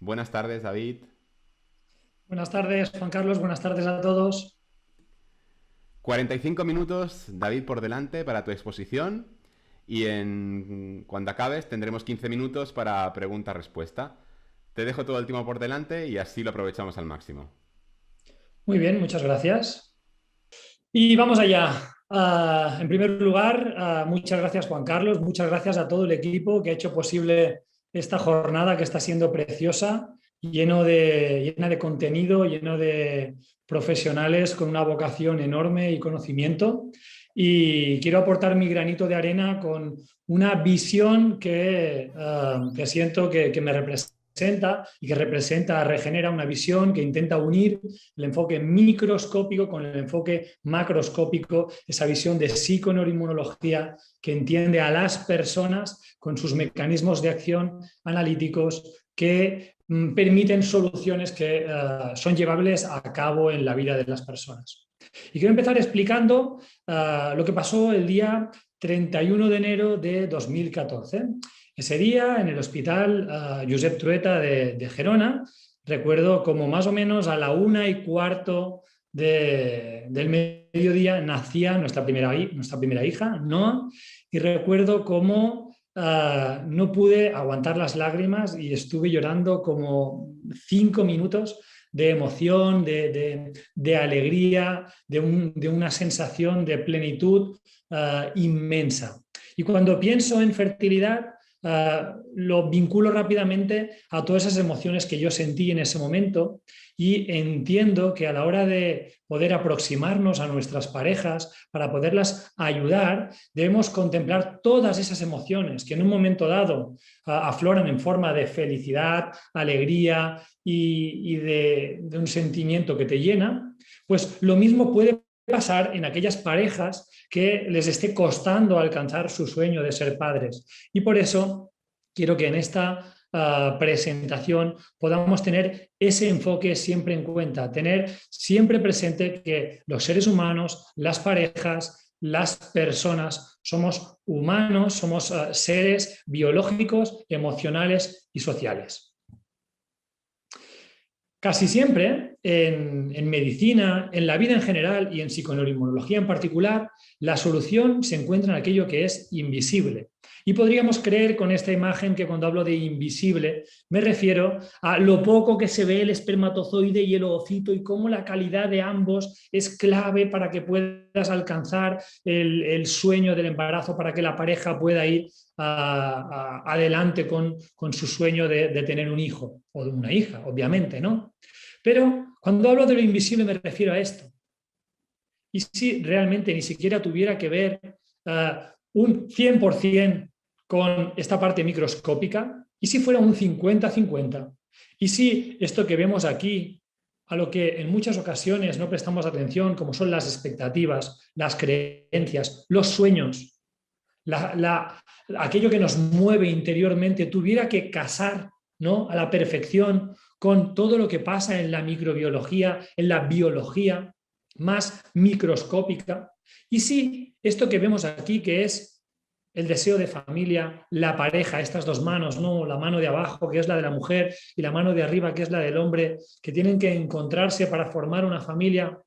Buenas tardes, David. Buenas tardes, Juan Carlos. Buenas tardes a todos. 45 minutos, David, por delante para tu exposición y cuando acabes tendremos 15 minutos para pregunta-respuesta. Te dejo todo el tiempo por delante y así lo aprovechamos al máximo. Muy bien, muchas gracias. Y vamos allá. En primer lugar, muchas gracias, Juan Carlos. Muchas gracias a todo el equipo que ha hecho posible esta jornada que está siendo preciosa, llena de contenido, lleno de profesionales con una vocación enorme y conocimiento. Y quiero aportar mi granito de arena con una visión que siento que me representa y que representa, regenera una visión que intenta unir el enfoque microscópico con el enfoque macroscópico, esa visión de psiconeuroinmunología que entiende a las personas con sus mecanismos de acción analíticos que permiten soluciones que son llevables a cabo en la vida de las personas. Y quiero empezar explicando lo que pasó el día 31 de enero de 2014. Ese día, en el hospital Josep Trueta de Gerona, recuerdo como más o menos a la 1:15 del mediodía nacía nuestra primera hija, Noah, y recuerdo cómo no pude aguantar las lágrimas y estuve llorando como 5 minutos de emoción, de alegría, de una sensación de plenitud inmensa. Y cuando pienso en fertilidad, lo vinculo rápidamente a todas esas emociones que yo sentí en ese momento y entiendo que a la hora de poder aproximarnos a nuestras parejas para poderlas ayudar, debemos contemplar todas esas emociones que en un momento dado afloran en forma de felicidad, alegría y de un sentimiento que te llena. Pues lo mismo puede pasar en aquellas parejas que les esté costando alcanzar su sueño de ser padres. Y por eso quiero que en esta presentación podamos tener ese enfoque siempre en cuenta, tener siempre presente que los seres humanos, las parejas, las personas, somos humanos, somos seres biológicos, emocionales y sociales. Casi siempre en medicina, en la vida en general y en psiconeuroinmunología en particular, la solución se encuentra en aquello que es invisible. Y podríamos creer con esta imagen que cuando hablo de invisible me refiero a lo poco que se ve el espermatozoide y el ovocito y cómo la calidad de ambos es clave para que puedas alcanzar el sueño del embarazo, para que la pareja pueda ir adelante con su sueño de tener un hijo o de una hija, obviamente, ¿no? Pero cuando hablo de lo invisible me refiero a esto. Y si realmente ni siquiera tuviera que ver un 100% con esta parte microscópica, y si fuera un 50-50, y si esto que vemos aquí, a lo que en muchas ocasiones no prestamos atención, como son las expectativas, las creencias, los sueños, aquello que nos mueve interiormente, tuviera que casar, ¿no?, a la perfección con todo lo que pasa en la microbiología, en la biología más microscópica. Y sí, esto que vemos aquí, que es el deseo de familia, la pareja, estas dos manos, ¿no?, la mano de abajo, que es la de la mujer, y la mano de arriba, que es la del hombre, que tienen que encontrarse para formar una familia.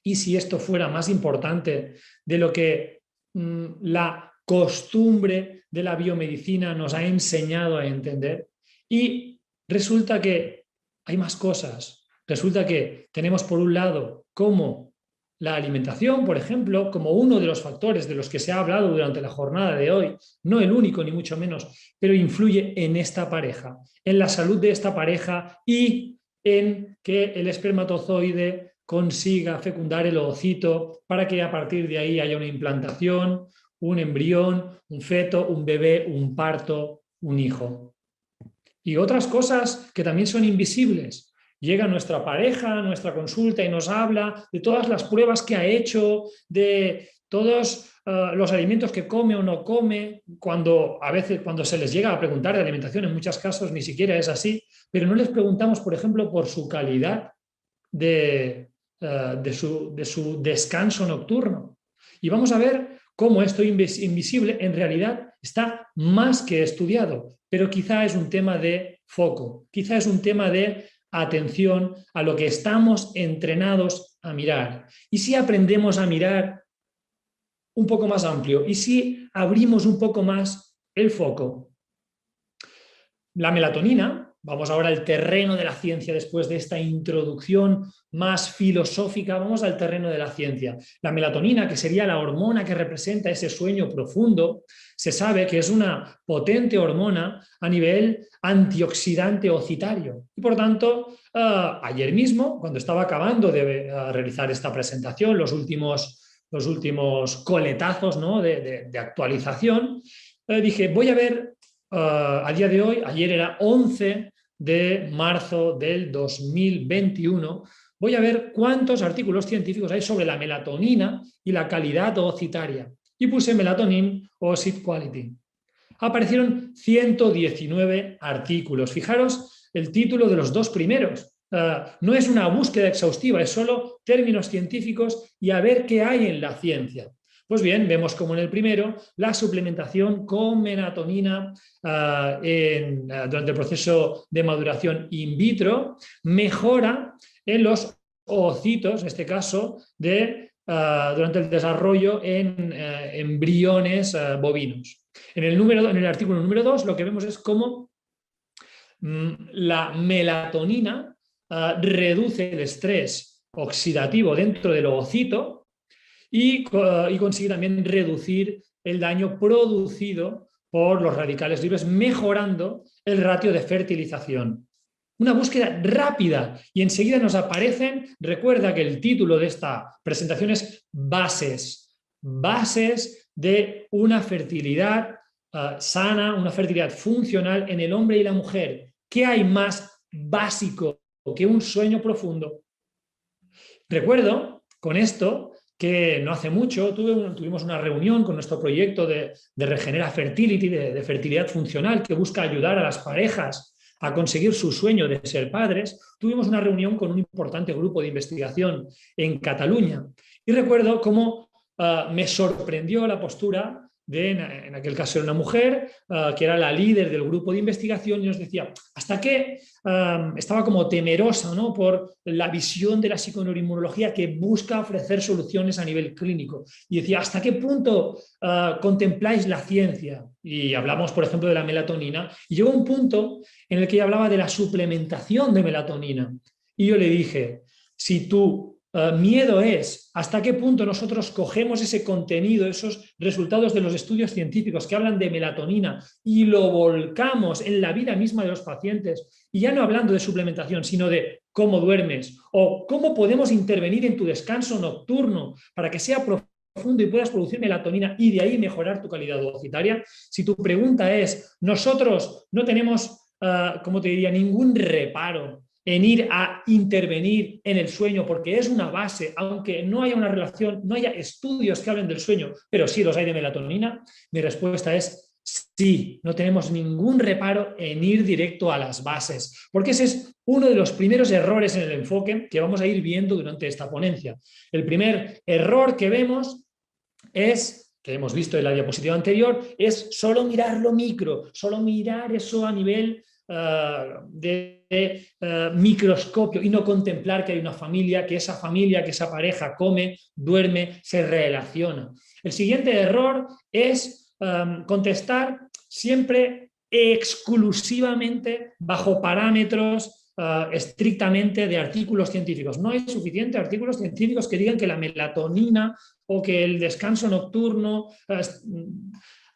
Y si esto fuera más importante de lo que la costumbre de la biomedicina nos ha enseñado a entender. Y resulta que hay más cosas. Resulta que tenemos por un lado como la alimentación, por ejemplo, como uno de los factores de los que se ha hablado durante la jornada de hoy, no el único ni mucho menos, pero influye en esta pareja, en la salud de esta pareja y en que el espermatozoide consiga fecundar el ovocito para que a partir de ahí haya una implantación, un embrión, un feto, un bebé, un parto, un hijo. Y otras cosas que también son invisibles. Llega nuestra pareja a nuestra consulta y nos habla de todas las pruebas que ha hecho, de todos los alimentos que come o no come, cuando a veces cuando se les llega a preguntar de alimentación, en muchos casos ni siquiera es así, pero no les preguntamos, por ejemplo, por su calidad de su descanso nocturno. Y vamos a ver cómo esto invisible en realidad está más que estudiado, pero quizá es un tema de foco. Quizá es un tema de atención a lo que estamos entrenados a mirar. Y si aprendemos a mirar un poco más amplio, y si abrimos un poco más el foco. La melatonina, vamos ahora al terreno de la ciencia después de esta introducción más filosófica, vamos al terreno de la ciencia. La melatonina, que sería la hormona que representa ese sueño profundo, se sabe que es una potente hormona a nivel antioxidante ocitario. Y por tanto, ayer mismo, cuando estaba acabando de realizar esta presentación, los últimos coletazos, ¿no?, de actualización, dije, voy a ver a día de hoy, ayer era 11 de marzo del 2021, voy a ver cuántos artículos científicos hay sobre la melatonina y la calidad ocitaria. Y puse melatonin Ocit Quality. Aparecieron 119 artículos. Fijaros el título de los dos primeros. No es una búsqueda exhaustiva, es solo términos científicos y a ver qué hay en la ciencia. Pues bien, vemos como en el primero la suplementación con melatonina durante el proceso de maduración in vitro mejora en los oocitos, en este caso, durante el desarrollo en embriones bovinos. En el artículo número 2 lo que vemos es cómo la melatonina reduce el estrés oxidativo dentro del ovocito y consigue también reducir el daño producido por los radicales libres, mejorando el ratio de fertilización. Una búsqueda rápida y enseguida nos aparecen, recuerda que el título de esta presentación es bases de una fertilidad sana, una fertilidad funcional en el hombre y la mujer. ¿Qué hay más básico que un sueño profundo? Recuerdo con esto que no hace mucho tuvimos una reunión con nuestro proyecto de Regenera Fertility, de fertilidad funcional, que busca ayudar a las parejas a conseguir su sueño de ser padres. Tuvimos una reunión con un importante grupo de investigación en Cataluña y recuerdo cómo me sorprendió la postura en aquel caso era una mujer que era la líder del grupo de investigación y nos decía, hasta que estaba como temerosa, ¿no?, por la visión de la psiconeuroinmunología que busca ofrecer soluciones a nivel clínico. Y decía, ¿hasta qué punto contempláis la ciencia? Y hablamos, por ejemplo, de la melatonina. Y llegó un punto en el que ella hablaba de la suplementación de melatonina. Y yo le dije, si tú miedo es hasta qué punto nosotros cogemos ese contenido, esos resultados de los estudios científicos que hablan de melatonina y lo volcamos en la vida misma de los pacientes, y ya no hablando de suplementación, sino de cómo duermes o cómo podemos intervenir en tu descanso nocturno para que sea profundo y puedas producir melatonina y de ahí mejorar tu calidad ocitaria. Si tu pregunta es, nosotros no tenemos, como te diría, ningún reparo en ir a intervenir en el sueño, porque es una base, aunque no haya una relación, no haya estudios que hablen del sueño, pero sí los hay de melatonina, mi respuesta es sí, no tenemos ningún reparo en ir directo a las bases, porque ese es uno de los primeros errores en el enfoque que vamos a ir viendo durante esta ponencia. El primer error que vemos es, que hemos visto en la diapositiva anterior, es solo mirar lo micro, solo mirar eso a nivel de microscopio y no contemplar que hay una familia, que esa pareja come, duerme, se relaciona. El siguiente error es contestar siempre exclusivamente bajo parámetros estrictamente de artículos científicos. No hay suficientes artículos científicos que digan que la melatonina o que el descanso nocturno...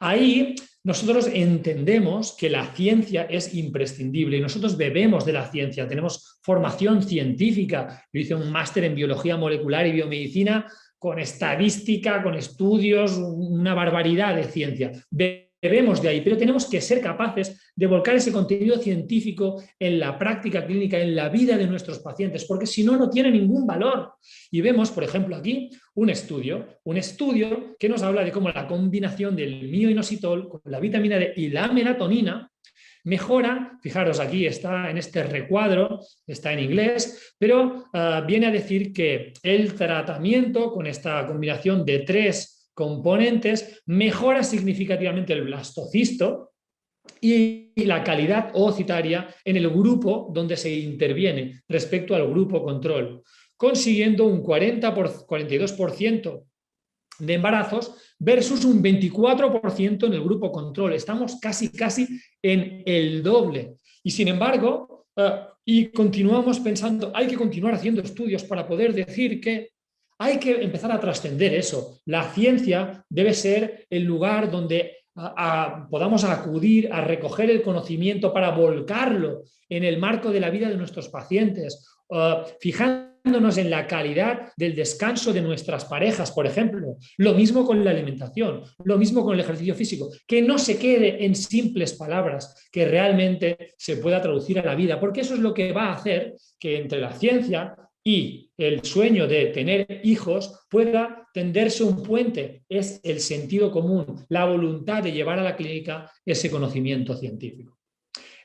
Ahí nosotros entendemos que la ciencia es imprescindible y nosotros bebemos de la ciencia, tenemos formación científica. Yo hice un máster en biología molecular y biomedicina con estadística, con estudios, una barbaridad de ciencia. Bebemos de ahí, pero tenemos que ser capaces de volcar ese contenido científico en la práctica clínica, en la vida de nuestros pacientes, porque si no, no tiene ningún valor. Y vemos, por ejemplo, aquí un estudio que nos habla de cómo la combinación del mioinositol con la vitamina D y la melatonina mejora, fijaros aquí está en este recuadro, está en inglés, pero viene a decir que el tratamiento con esta combinación de 3 componentes mejora significativamente el blastocisto, y la calidad oocitaria en el grupo donde se interviene respecto al grupo control, consiguiendo un 42% de embarazos versus un 24% en el grupo control. Estamos casi en el doble. Y sin embargo, y continuamos pensando, hay que continuar haciendo estudios para poder decir que hay que empezar a trascender eso. La ciencia debe ser el lugar donde podamos acudir a recoger el conocimiento para volcarlo en el marco de la vida de nuestros pacientes, fijándonos en la calidad del descanso de nuestras parejas, por ejemplo. Lo mismo con la alimentación, lo mismo con el ejercicio físico, que no se quede en simples palabras, que realmente se pueda traducir a la vida, porque eso es lo que va a hacer que entre la ciencia y el sueño de tener hijos pueda tenderse un puente. Es el sentido común, la voluntad de llevar a la clínica ese conocimiento científico.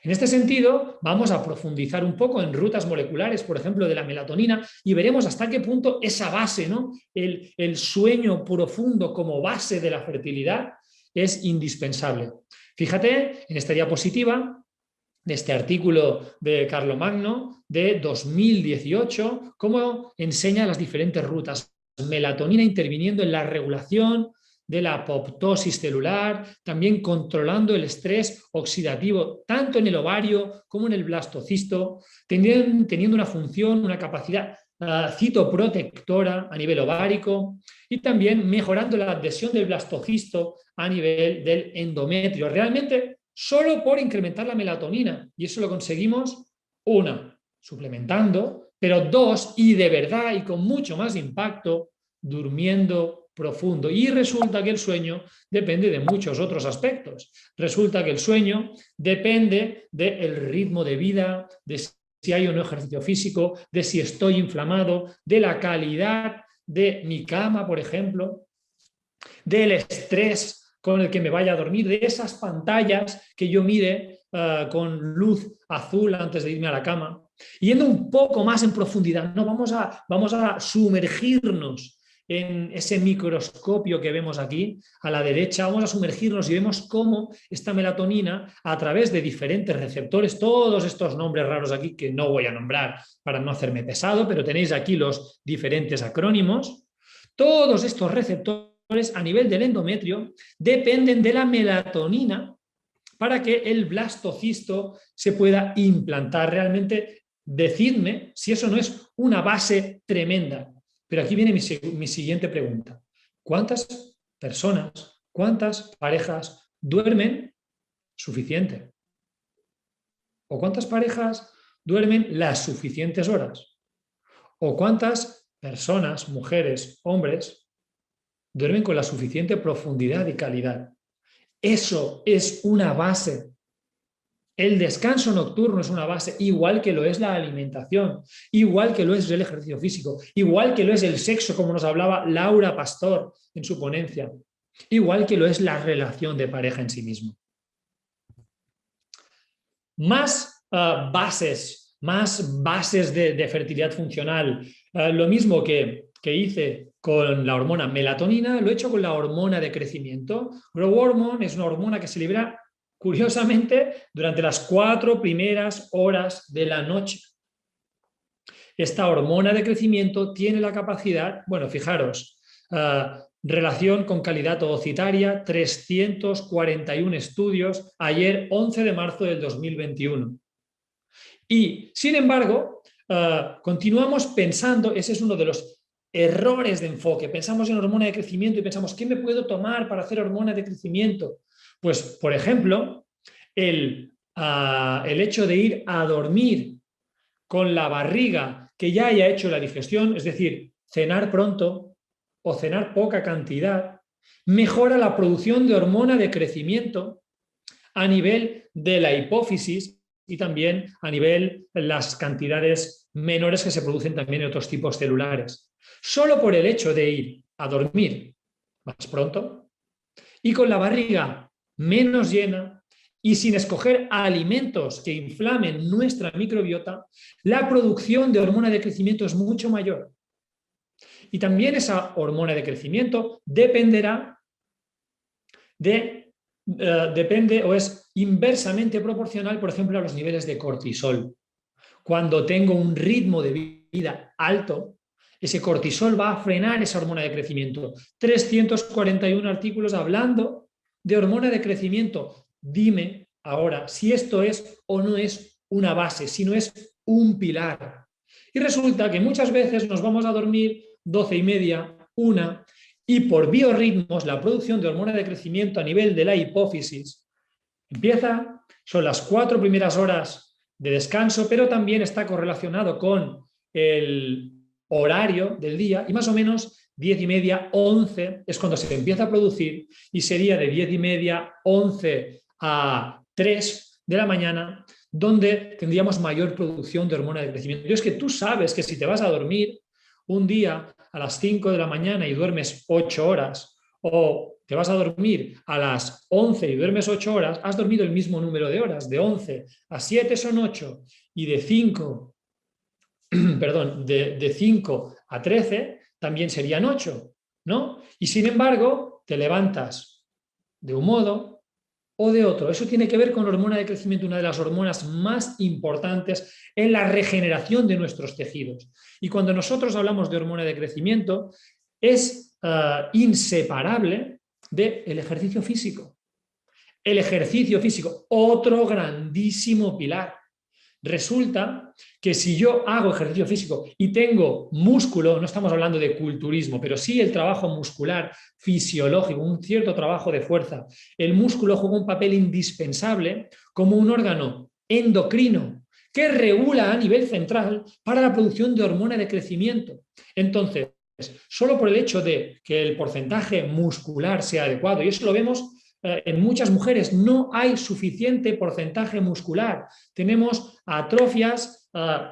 En este sentido, vamos a profundizar un poco en rutas moleculares, por ejemplo, de la melatonina, y veremos hasta qué punto esa base, ¿no? el sueño profundo como base de la fertilidad, es indispensable. Fíjate en esta diapositiva de este artículo de Carlomagno de 2018, cómo enseña las diferentes rutas. Melatonina interviniendo en la regulación de la apoptosis celular, también controlando el estrés oxidativo tanto en el ovario como en el blastocisto, teniendo una función, una capacidad citoprotectora a nivel ovárico y también mejorando la adhesión del blastocisto a nivel del endometrio. Realmente solo por incrementar la melatonina, y eso lo conseguimos, una, suplementando, pero dos, y de verdad y con mucho más impacto, durmiendo profundo. Y resulta que el sueño depende de muchos otros aspectos. Resulta que el sueño depende del ritmo de vida, de si hay o no ejercicio físico, de si estoy inflamado, de la calidad de mi cama, por ejemplo, del estrés con el que me vaya a dormir, de esas pantallas que yo mire con luz azul antes de irme a la cama. Yendo un poco más en profundidad, ¿no? vamos a sumergirnos en ese microscopio que vemos aquí a la derecha, vamos a sumergirnos y vemos cómo esta melatonina, a través de diferentes receptores, todos estos nombres raros aquí que no voy a nombrar para no hacerme pesado, pero tenéis aquí los diferentes acrónimos, todos estos receptores a nivel del endometrio dependen de la melatonina para que el blastocisto se pueda implantar. Realmente, decidme si eso no es una base tremenda. Pero aquí viene mi siguiente pregunta. ¿Cuántas personas, cuántas parejas duermen suficiente? ¿O cuántas parejas duermen las suficientes horas? ¿O cuántas personas, mujeres, hombres, duermen con la suficiente profundidad y calidad? Eso es una base. El descanso nocturno es una base, igual que lo es la alimentación, igual que lo es el ejercicio físico, igual que lo es el sexo, como nos hablaba Laura Pastor en su ponencia, igual que lo es la relación de pareja en sí mismo. Más bases de fertilidad funcional. Lo mismo que hice con la hormona melatonina, lo he hecho con la hormona de crecimiento. Growth hormone es una hormona que se libera, curiosamente, durante las 4 primeras horas de la noche. Esta hormona de crecimiento tiene la capacidad, bueno, fijaros, relación con calidad oocitaria, 341 estudios, ayer 11 de marzo del 2021. Y, sin embargo, continuamos pensando, ese es uno de los errores de enfoque, pensamos en hormona de crecimiento y pensamos, ¿qué me puedo tomar para hacer hormona de crecimiento? Pues, por ejemplo, el hecho de ir a dormir con la barriga que ya haya hecho la digestión, es decir, cenar pronto o cenar poca cantidad, mejora la producción de hormona de crecimiento a nivel de la hipófisis y también a nivel de las cantidades menores que se producen también en otros tipos celulares. Solo por el hecho de ir a dormir más pronto y con la barriga menos llena y sin escoger alimentos que inflamen nuestra microbiota, la producción de hormona de crecimiento es mucho mayor. Y también esa hormona de crecimiento dependerá depende o es inversamente proporcional, por ejemplo, a los niveles de cortisol. Cuando tengo un ritmo de vida alto, ese cortisol va a frenar esa hormona de crecimiento. 341 artículos hablando de hormona de crecimiento. Dime ahora si esto es o no es una base, si no es un pilar. Y resulta que muchas veces nos vamos a dormir 12:30, 1, y por biorritmos la producción de hormona de crecimiento a nivel de la hipófisis empieza, son las 4 primeras horas de descanso, pero también está correlacionado con el horario del día y más o menos 10:30, 11 es cuando se empieza a producir y sería de 10:30, 11 a 3 de la mañana donde tendríamos mayor producción de hormona de crecimiento. Y es que tú sabes que si te vas a dormir un día a las 5 de la mañana y duermes 8 horas, o te vas a dormir a las 11 y duermes 8 horas, has dormido el mismo número de horas. De 11 a 7 son 8 y de 5, perdón, de 5 a 13 también serían 8, ¿no? Y sin embargo, te levantas de un modo o de otro. Eso tiene que ver con la hormona de crecimiento, una de las hormonas más importantes en la regeneración de nuestros tejidos. Y cuando nosotros hablamos de hormona de crecimiento, es inseparable del ejercicio físico. El ejercicio físico, otro grandísimo pilar. Resulta que si yo hago ejercicio físico y tengo músculo, no estamos hablando de culturismo, pero sí el trabajo muscular fisiológico, un cierto trabajo de fuerza, el músculo juega un papel indispensable como un órgano endocrino que regula a nivel central para la producción de hormona de crecimiento. Entonces, solo por el hecho de que el porcentaje muscular sea adecuado, y eso lo vemos en muchas mujeres, no hay suficiente porcentaje muscular. Tenemos atrofias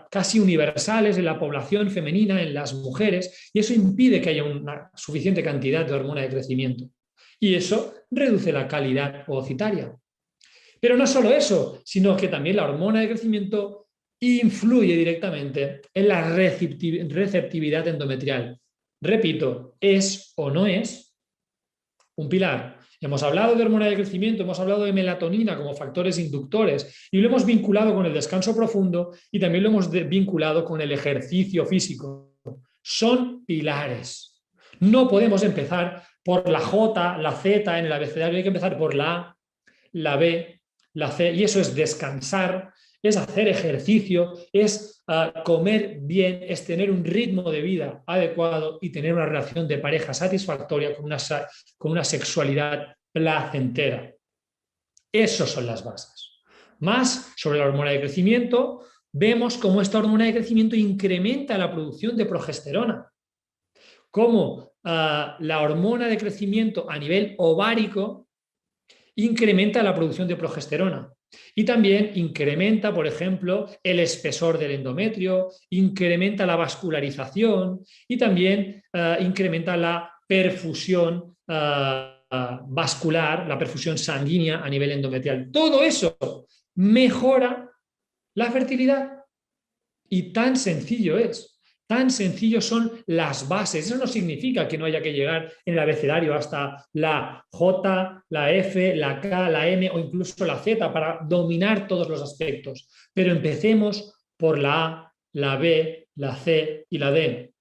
casi universales en la población femenina, en las mujeres, y eso impide que haya una suficiente cantidad de hormona de crecimiento. Y eso reduce la calidad ovocitaria. Pero no solo eso, sino que también la hormona de crecimiento influye directamente en la receptividad endometrial. Repito, ¿es o no es un pilar? Hemos hablado de hormona de crecimiento, hemos hablado de melatonina como factores inductores y lo hemos vinculado con el descanso profundo y también lo hemos vinculado con el ejercicio físico. Son pilares. No podemos empezar por la J, la Z en el abecedario, hay que empezar por la A, la B, la C, y eso es descansar, es hacer ejercicio, es comer bien, es tener un ritmo de vida adecuado y tener una relación de pareja satisfactoria con una sexualidad placentera. Esas son las bases. Más sobre la hormona de crecimiento, vemos cómo esta hormona de crecimiento incrementa la producción de progesterona, cómo la hormona de crecimiento a nivel ovárico incrementa la producción de progesterona. Y también incrementa, por ejemplo, el espesor del endometrio, incrementa la vascularización y también incrementa la perfusión vascular, la perfusión sanguínea a nivel endometrial. Todo eso mejora la fertilidad. Y tan sencillo es. Tan sencillo son las bases. Eso no significa que no haya que llegar en el abecedario hasta la J, la F, la K, la M o incluso la Z para dominar todos los aspectos. Pero empecemos por la A, la B, la C y la D.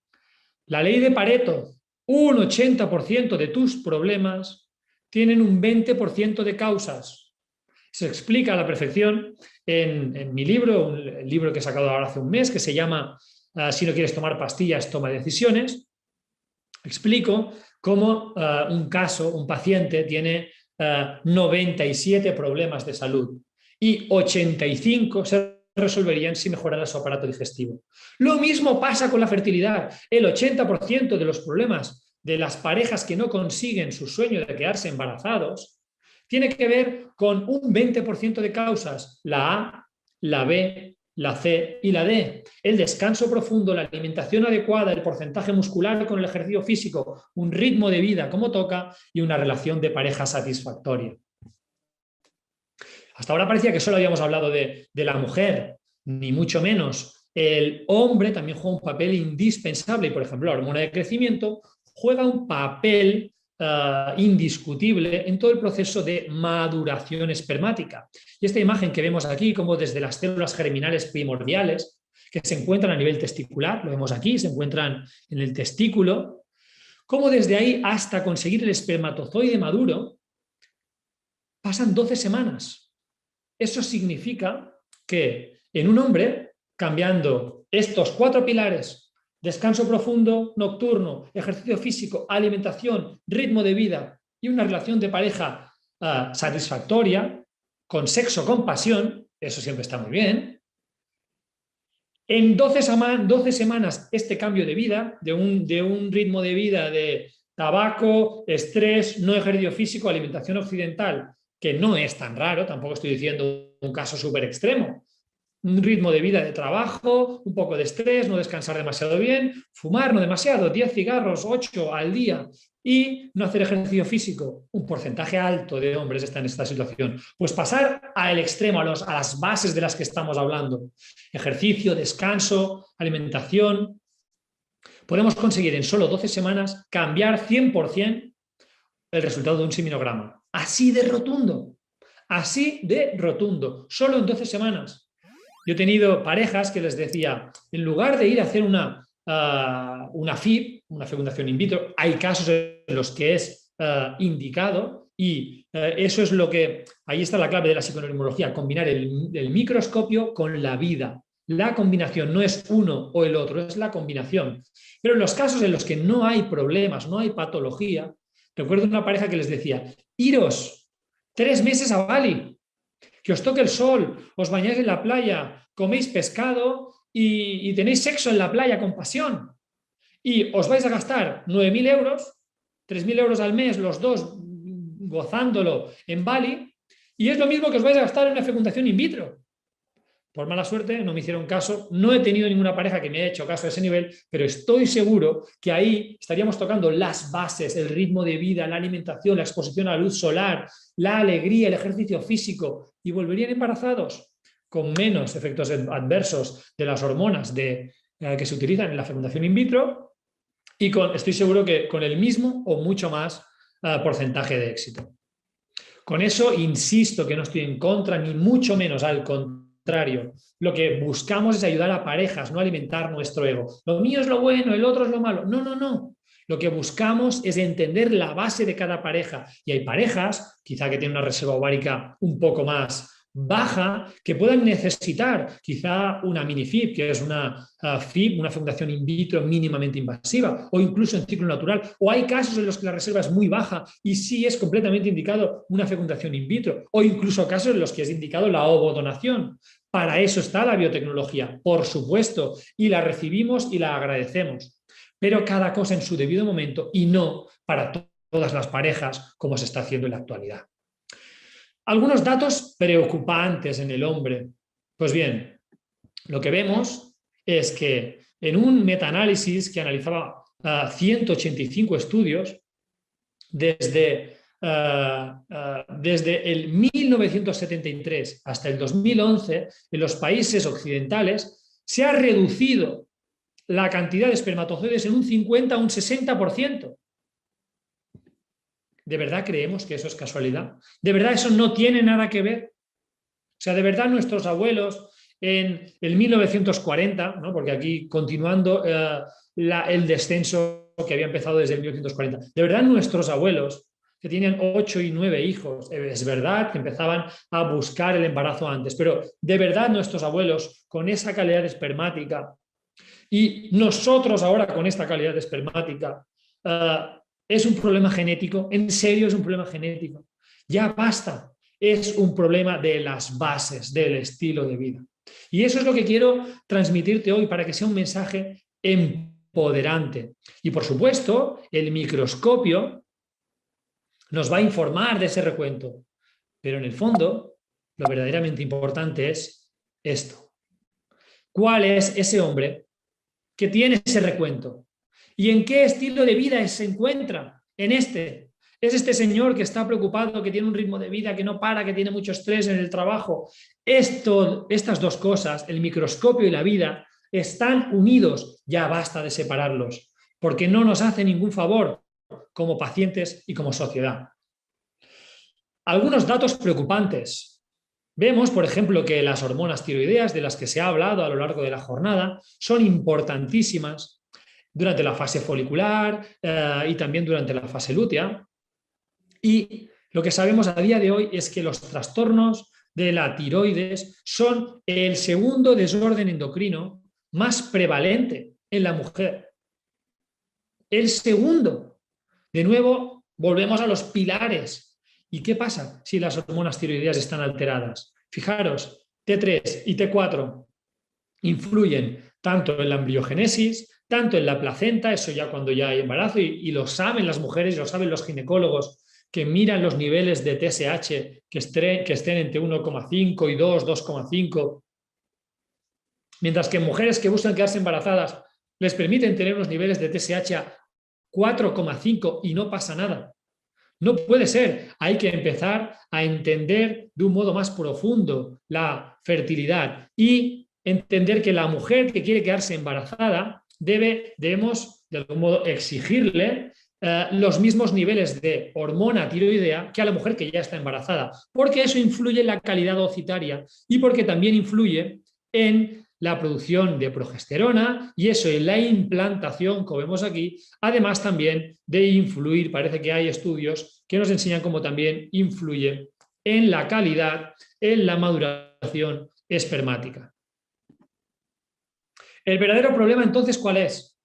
La ley de Pareto, un 80% de tus problemas tienen un 20% de causas. Se explica a la perfección en mi libro, el libro que he sacado ahora hace un mes, que se llama Si no quieres tomar pastillas, toma decisiones. Explico cómo un paciente tiene 97 problemas de salud y 85 se resolverían si mejorara su aparato digestivo. Lo mismo pasa con la fertilidad. El 80% de los problemas de las parejas que no consiguen su sueño de quedarse embarazados tiene que ver con un 20% de causas, la A, la B, la C y la D. El descanso profundo, la alimentación adecuada, el porcentaje muscular con el ejercicio físico, un ritmo de vida como toca y una relación de pareja satisfactoria. Hasta ahora parecía que solo habíamos hablado de la mujer, ni mucho menos. El hombre también juega un papel indispensable y, por ejemplo, la hormona de crecimiento juega un papel indiscutible en todo el proceso de maduración espermática. Y esta imagen que vemos aquí, como desde las células germinales primordiales, que se encuentran a nivel testicular, lo vemos aquí, se encuentran en el testículo, como desde ahí hasta conseguir el espermatozoide maduro, pasan 12 semanas. Eso significa que en un hombre, cambiando estos 4 pilares, descanso profundo, nocturno, ejercicio físico, alimentación, ritmo de vida y una relación de pareja satisfactoria, con sexo, con pasión, eso siempre está muy bien. En 12 semanas este cambio de vida, de un ritmo de vida de tabaco, estrés, no ejercicio físico, alimentación occidental, que no es tan raro, tampoco estoy diciendo un caso súper extremo, un ritmo de vida de trabajo, un poco de estrés, no descansar demasiado bien, fumar no demasiado, 10 cigarros, 8 al día y no hacer ejercicio físico. Un porcentaje alto de hombres está en esta situación. Pues pasar al extremo, a las bases de las que estamos hablando. Ejercicio, descanso, alimentación. Podemos conseguir en solo 12 semanas cambiar 100% el resultado de un seminograma. Así de rotundo. Así de rotundo. Solo en 12 semanas. Yo he tenido parejas que les decía, en lugar de ir a hacer una FIV, una fecundación in vitro, hay casos en los que es indicado y eso es lo que, ahí está la clave de la psiconeurología, combinar el microscopio con la vida. La combinación no es uno o el otro, es la combinación. Pero en los casos en los que no hay problemas, no hay patología, recuerdo una pareja que les decía, iros 3 meses a Bali, que os toque el sol, os bañáis en la playa, coméis pescado y tenéis sexo en la playa con pasión. Y os vais a gastar 9.000 euros, 3.000 euros al mes, los dos gozándolo en Bali, y es lo mismo que os vais a gastar en una fecundación in vitro. Por mala suerte no me hicieron caso, no he tenido ninguna pareja que me haya hecho caso a ese nivel, pero estoy seguro que ahí estaríamos tocando las bases, el ritmo de vida, la alimentación, la exposición a la luz solar, la alegría, el ejercicio físico, y volverían embarazados con menos efectos adversos de las hormonas que se utilizan en la fecundación in vitro y estoy seguro que con el mismo o mucho más porcentaje de éxito. Con eso insisto que no estoy en contra, ni mucho menos, al contrario. Lo que buscamos es ayudar a parejas, no alimentar nuestro ego. Lo mío es lo bueno, el otro es lo malo. No, no, no. Lo que buscamos es entender la base de cada pareja. Y hay parejas, quizá que tienen una reserva ovárica un poco más baja, que puedan necesitar quizá una mini FIV, que es una FIV, una fecundación in vitro mínimamente invasiva, o incluso en ciclo natural. O hay casos en los que la reserva es muy baja y sí es completamente indicado una fecundación in vitro, o incluso casos en los que es indicado la ovodonación. Para eso está la biotecnología, por supuesto, y la recibimos y la agradecemos. Pero cada cosa en su debido momento y no para todas las parejas como se está haciendo en la actualidad. Algunos datos preocupantes en el hombre. Pues bien, lo que vemos es que en un metaanálisis que analizaba 185 estudios desde el 1973 hasta el 2011, en los países occidentales se ha reducido la cantidad de espermatozoides en un 50 a un 60%. ¿De verdad creemos que eso es casualidad? ¿De verdad eso no tiene nada que ver? O sea, ¿de verdad nuestros abuelos en el 1940, ¿no? Porque aquí continuando el descenso que había empezado desde el 1940, ¿de verdad nuestros abuelos que tenían 8 y 9 hijos, es verdad que empezaban a buscar el embarazo antes, pero de verdad nuestros abuelos con esa calidad espermática y nosotros ahora con esta calidad espermática, ¿es un problema genético? ¿En serio es un problema genético? Ya basta. Es un problema de las bases del estilo de vida. Y eso es lo que quiero transmitirte hoy para que sea un mensaje empoderante. Y por supuesto, el microscopio nos va a informar de ese recuento. Pero en el fondo, lo verdaderamente importante es esto. ¿Cuál es ese hombre que tiene ese recuento? ¿Y en qué estilo de vida se encuentra? En este. Es este señor que está preocupado, que tiene un ritmo de vida, que no para, que tiene mucho estrés en el trabajo. Estas dos cosas, el microscopio y la vida, están unidos. Ya basta de separarlos, porque no nos hace ningún favor. como pacientes y como sociedad. Algunos datos preocupantes. Vemos, por ejemplo, que las hormonas tiroideas, de las que se ha hablado a lo largo de la jornada, son importantísimas durante la fase folicular y también durante la fase lútea. Y lo que sabemos a día de hoy es que los trastornos de la tiroides son el segundo desorden endocrino más prevalente en la mujer. El segundo. De nuevo, volvemos a los pilares. ¿Y qué pasa si las hormonas tiroideas están alteradas? Fijaros, T3 y T4 influyen tanto en la embriogénesis, tanto en la placenta, eso ya cuando ya hay embarazo, y lo saben las mujeres, y lo saben los ginecólogos, que miran los niveles de TSH que estén entre 1,5 y 2, 2,5, mientras que mujeres que buscan quedarse embarazadas les permiten tener unos niveles de TSH a 4,5 y no pasa nada. No puede ser, hay que empezar a entender de un modo más profundo la fertilidad y entender que la mujer que quiere quedarse embarazada debemos de algún modo exigirle los mismos niveles de hormona tiroidea que a la mujer que ya está embarazada, porque eso influye en la calidad ovocitaria y porque también influye en la producción de progesterona y eso en la implantación, como vemos aquí, además también de influir, parece que hay estudios que nos enseñan cómo también influye en la calidad, en la maduración espermática. ¿El verdadero problema entonces cuál es?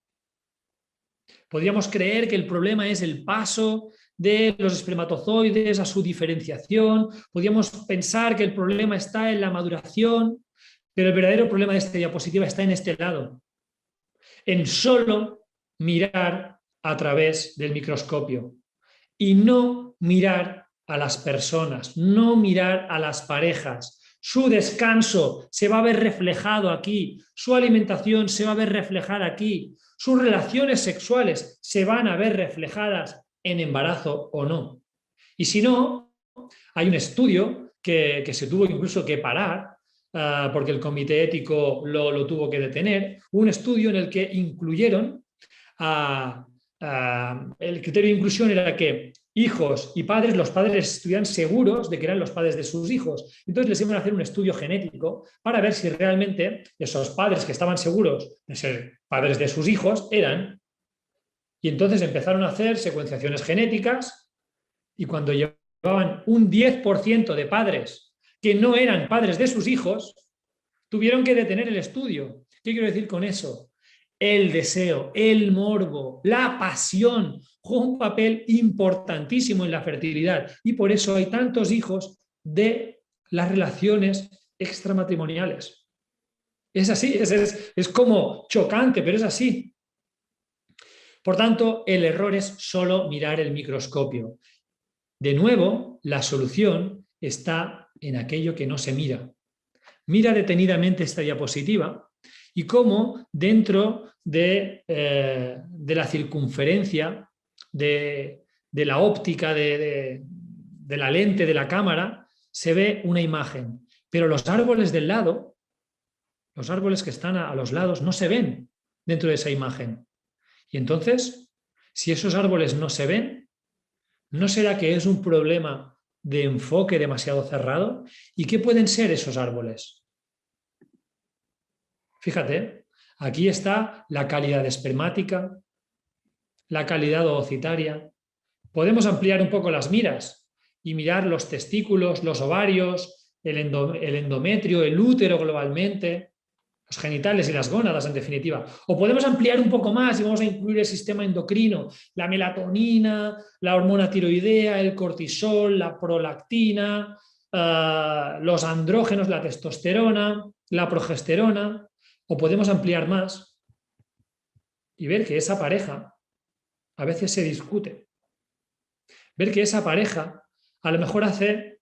Podríamos creer que el problema es el paso de los espermatozoides a su diferenciación, podríamos pensar que el problema está en la maduración, pero el verdadero problema de esta diapositiva está en este lado, en solo mirar a través del microscopio y no mirar a las personas, no mirar a las parejas. Su descanso se va a ver reflejado aquí, su alimentación se va a ver reflejada aquí, sus relaciones sexuales se van a ver reflejadas en embarazo o no. Y si no, hay un estudio que se tuvo incluso que parar porque el comité ético lo tuvo que detener, un estudio en el que incluyeron, el criterio de inclusión era que hijos y padres, los padres estuvieran seguros de que eran los padres de sus hijos. Entonces les iban a hacer un estudio genético para ver si realmente esos padres que estaban seguros de ser padres de sus hijos eran. Y entonces empezaron a hacer secuenciaciones genéticas y cuando llevaban un 10% de padres que no eran padres de sus hijos, tuvieron que detener el estudio. ¿Qué quiero decir con eso? El deseo, el morbo, la pasión juega un papel importantísimo en la fertilidad y por eso hay tantos hijos de las relaciones extramatrimoniales. Es así, es como chocante, pero es así. Por tanto, el error es solo mirar el microscopio. De nuevo, la solución está en aquello que no se mira. Mira detenidamente esta diapositiva y cómo dentro de la circunferencia de la óptica de la lente de la cámara se ve una imagen, pero los árboles del lado, los árboles que están a los lados, no se ven dentro de esa imagen. Y entonces, si esos árboles no se ven, ¿no será que es un problema de enfoque demasiado cerrado? ¿Y qué pueden ser esos árboles? Fíjate, aquí está la calidad espermática, la calidad ovocitaria. Podemos ampliar un poco las miras y mirar los testículos, los ovarios, el endometrio, el útero globalmente, los genitales y las gónadas en definitiva. O podemos ampliar un poco más y vamos a incluir el sistema endocrino, la melatonina, la hormona tiroidea, el cortisol, la prolactina, los andrógenos, la testosterona, la progesterona. O podemos ampliar más y ver que esa pareja a veces se discute. Ver que esa pareja a lo mejor hace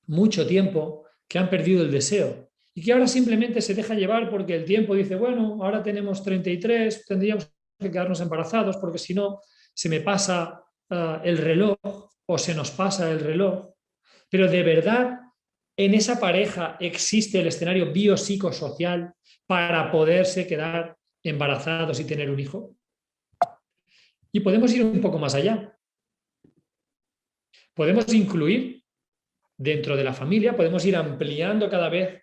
mucho tiempo que han perdido el deseo y que ahora simplemente se deja llevar porque el tiempo dice, bueno, ahora tenemos 33, tendríamos que quedarnos embarazados porque si no se me pasa el reloj o se nos pasa el reloj. Pero de verdad, en esa pareja existe el escenario biopsicosocial para poderse quedar embarazados y tener un hijo. Y podemos ir un poco más allá. Podemos incluir dentro de la familia, podemos ir ampliando cada vez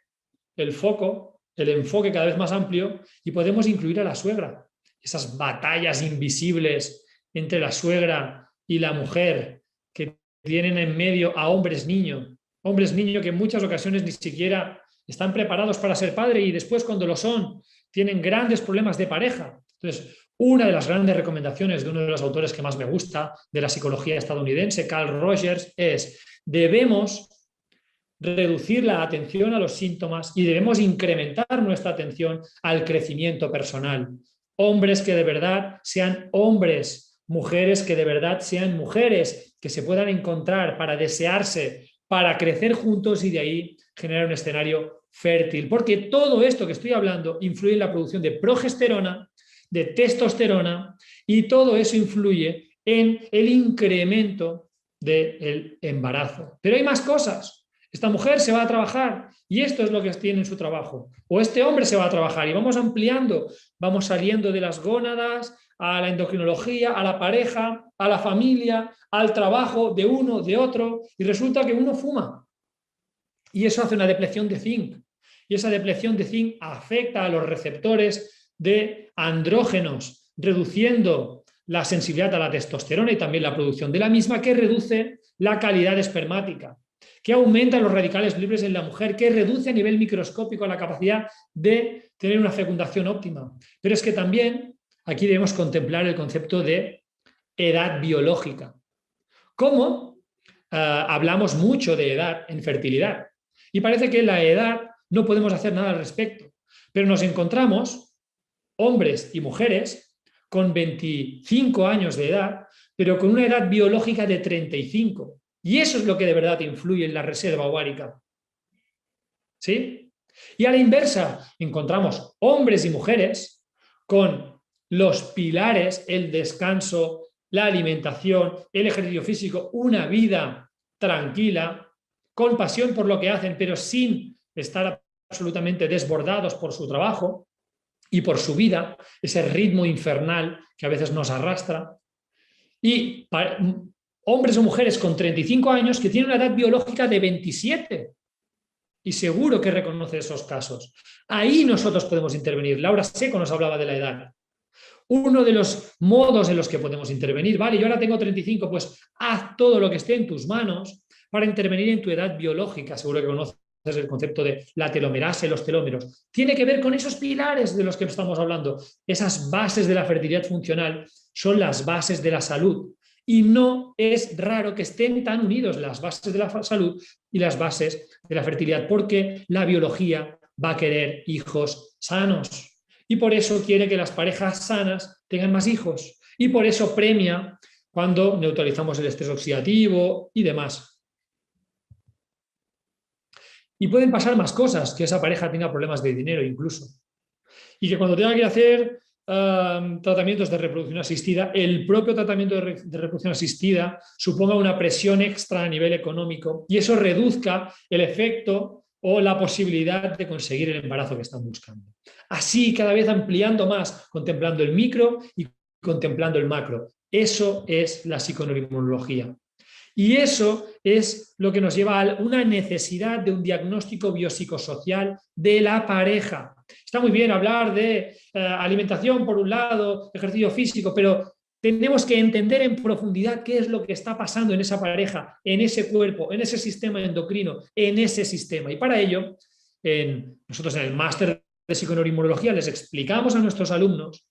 el foco, el enfoque cada vez más amplio, y podemos incluir a la suegra. Esas batallas invisibles entre la suegra y la mujer que tienen en medio a hombres niño que en muchas ocasiones ni siquiera están preparados para ser padre y después cuando lo son tienen grandes problemas de pareja. Entonces, una de las grandes recomendaciones de uno de los autores que más me gusta de la psicología estadounidense, Carl Rogers, es: debemos reducir la atención a los síntomas y debemos incrementar nuestra atención al crecimiento personal. Hombres que de verdad sean hombres, mujeres que de verdad sean mujeres, que se puedan encontrar para desearse, para crecer juntos y de ahí generar un escenario fértil. Porque todo esto que estoy hablando influye en la producción de progesterona, de testosterona, y todo eso influye en el incremento del embarazo. Pero hay más cosas. Esta mujer se va a trabajar y esto es lo que tiene en su trabajo. O este hombre se va a trabajar y vamos ampliando, vamos saliendo de las gónadas a la endocrinología, a la pareja, a la familia, al trabajo de uno, de otro, y resulta que uno fuma. Y eso hace una depleción de zinc. Y esa depleción de zinc afecta a los receptores de andrógenos, reduciendo la sensibilidad a la testosterona y también la producción de la misma, que reduce la calidad espermática, que aumenta los radicales libres en la mujer, que reduce a nivel microscópico la capacidad de tener una fecundación óptima. Pero es que también aquí debemos contemplar el concepto de edad biológica. ¿Cómo? Hablamos mucho de edad en fertilidad y parece que la edad no podemos hacer nada al respecto, pero nos encontramos hombres y mujeres con 25 años de edad, pero con una edad biológica de 35. Y eso es lo que de verdad influye en la reserva ovárica. ¿Sí? Y a la inversa, encontramos hombres y mujeres con los pilares, el descanso, la alimentación, el ejercicio físico, una vida tranquila, con pasión por lo que hacen, pero sin estar absolutamente desbordados por su trabajo y por su vida, ese ritmo infernal que a veces nos arrastra. Y hombres o mujeres con 35 años que tienen una edad biológica de 27. Y seguro que reconoce esos casos. Ahí nosotros podemos intervenir. Laura Seco nos hablaba de la edad. Uno de los modos en los que podemos intervenir, vale, yo ahora tengo 35, pues haz todo lo que esté en tus manos para intervenir en tu edad biológica. Seguro que conoces el concepto de la telomerasa y los telómeros. Tiene que ver con esos pilares de los que estamos hablando. Esas bases de la fertilidad funcional son las bases de la salud. Y no es raro que estén tan unidos las bases de la salud y las bases de la fertilidad, porque la biología va a querer hijos sanos. Y por eso quiere que las parejas sanas tengan más hijos. Y por eso premia cuando neutralizamos el estrés oxidativo y demás. Y pueden pasar más cosas, que esa pareja tenga problemas de dinero incluso. Y que cuando tenga que hacer tratamientos de reproducción asistida, el propio tratamiento de reproducción asistida suponga una presión extra a nivel económico y eso reduzca el efecto o la posibilidad de conseguir el embarazo que están buscando. Así, cada vez ampliando más, contemplando el micro y contemplando el macro. Eso es la psiconeuroinmunología. Y eso es lo que nos lleva a una necesidad de un diagnóstico biopsicosocial de la pareja. Está muy bien hablar de alimentación por un lado, ejercicio físico, pero tenemos que entender en profundidad qué es lo que está pasando en esa pareja, en ese cuerpo, en ese sistema endocrino, en ese sistema. Y para ello, nosotros en el máster de psiconeuroinmunología les explicamos a nuestros alumnos,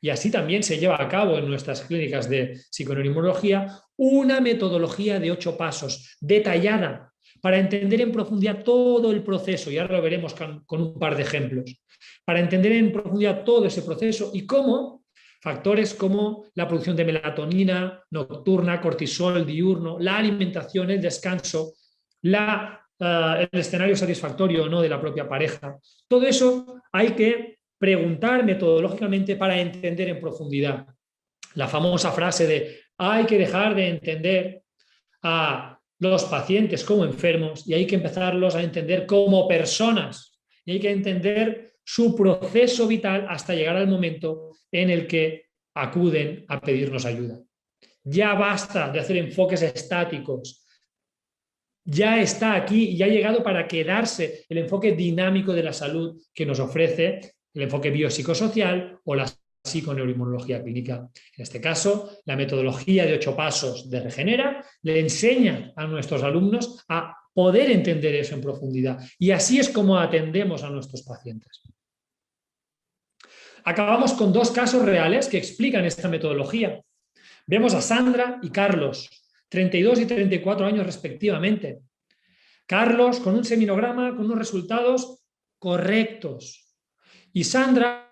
y así también se lleva a cabo en nuestras clínicas de psiconeuroinmunología, una metodología de 8 pasos, detallada, para entender en profundidad todo el proceso, y ahora lo veremos con un par de ejemplos, para entender en profundidad todo ese proceso y cómo factores como la producción de melatonina nocturna, cortisol diurno, la alimentación, el descanso, el escenario satisfactorio o no de la propia pareja, todo eso hay que preguntar metodológicamente para entender en profundidad. La famosa frase de hay que dejar de entender a los pacientes como enfermos y hay que empezarlos a entender como personas y hay que entender su proceso vital hasta llegar al momento en el que acuden a pedirnos ayuda. Ya basta de hacer enfoques estáticos. Ya está aquí y ha llegado para quedarse el enfoque dinámico de la salud que nos ofrece el enfoque biopsicosocial o la psiconeuroinmunología clínica. En este caso, la metodología de 8 pasos de Regenera le enseña a nuestros alumnos a poder entender eso en profundidad. Y así es como atendemos a nuestros pacientes. Acabamos con 2 casos reales que explican esta metodología. Vemos a Sandra y Carlos, 32 y 34 años respectivamente. Carlos con un seminograma con unos resultados correctos. Y Sandra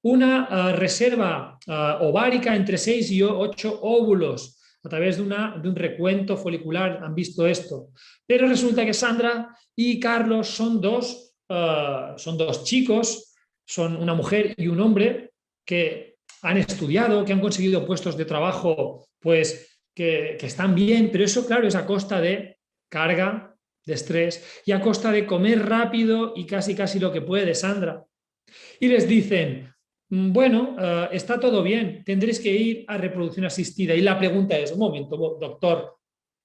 una reserva ovárica entre 6 y 8 óvulos. A través de un recuento folicular han visto esto. Pero resulta que Sandra y Carlos son dos chicos, son una mujer y un hombre que han estudiado, que han conseguido puestos de trabajo pues, que están bien, pero eso, claro, es a costa de carga, de estrés y a costa de comer rápido y casi lo que puede Sandra. Y les dicen, bueno, está todo bien, tendréis que ir a reproducción asistida. Y la pregunta es, un momento, doctor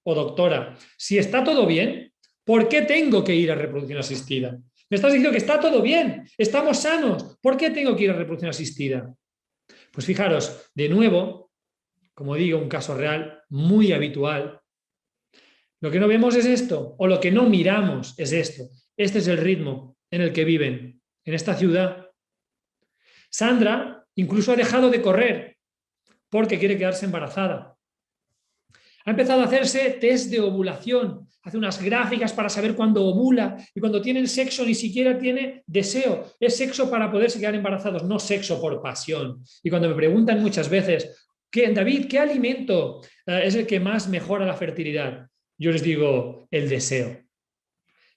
o doctora, si está todo bien, ¿por qué tengo que ir a reproducción asistida? Me estás diciendo que está todo bien, estamos sanos, ¿por qué tengo que ir a reproducción asistida? Pues fijaros, de nuevo, como digo, un caso real muy habitual. Lo que no vemos es esto, o lo que no miramos es esto. Este es el ritmo en el que viven en esta ciudad. Sandra incluso ha dejado de correr porque quiere quedarse embarazada. Ha empezado a hacerse test de ovulación, hace unas gráficas para saber cuándo ovula y cuando tienen sexo ni siquiera tiene deseo. Es sexo para poderse quedar embarazados, no sexo por pasión. Y cuando me preguntan muchas veces, David, ¿qué alimento es el que más mejora la fertilidad? Yo les digo, el deseo.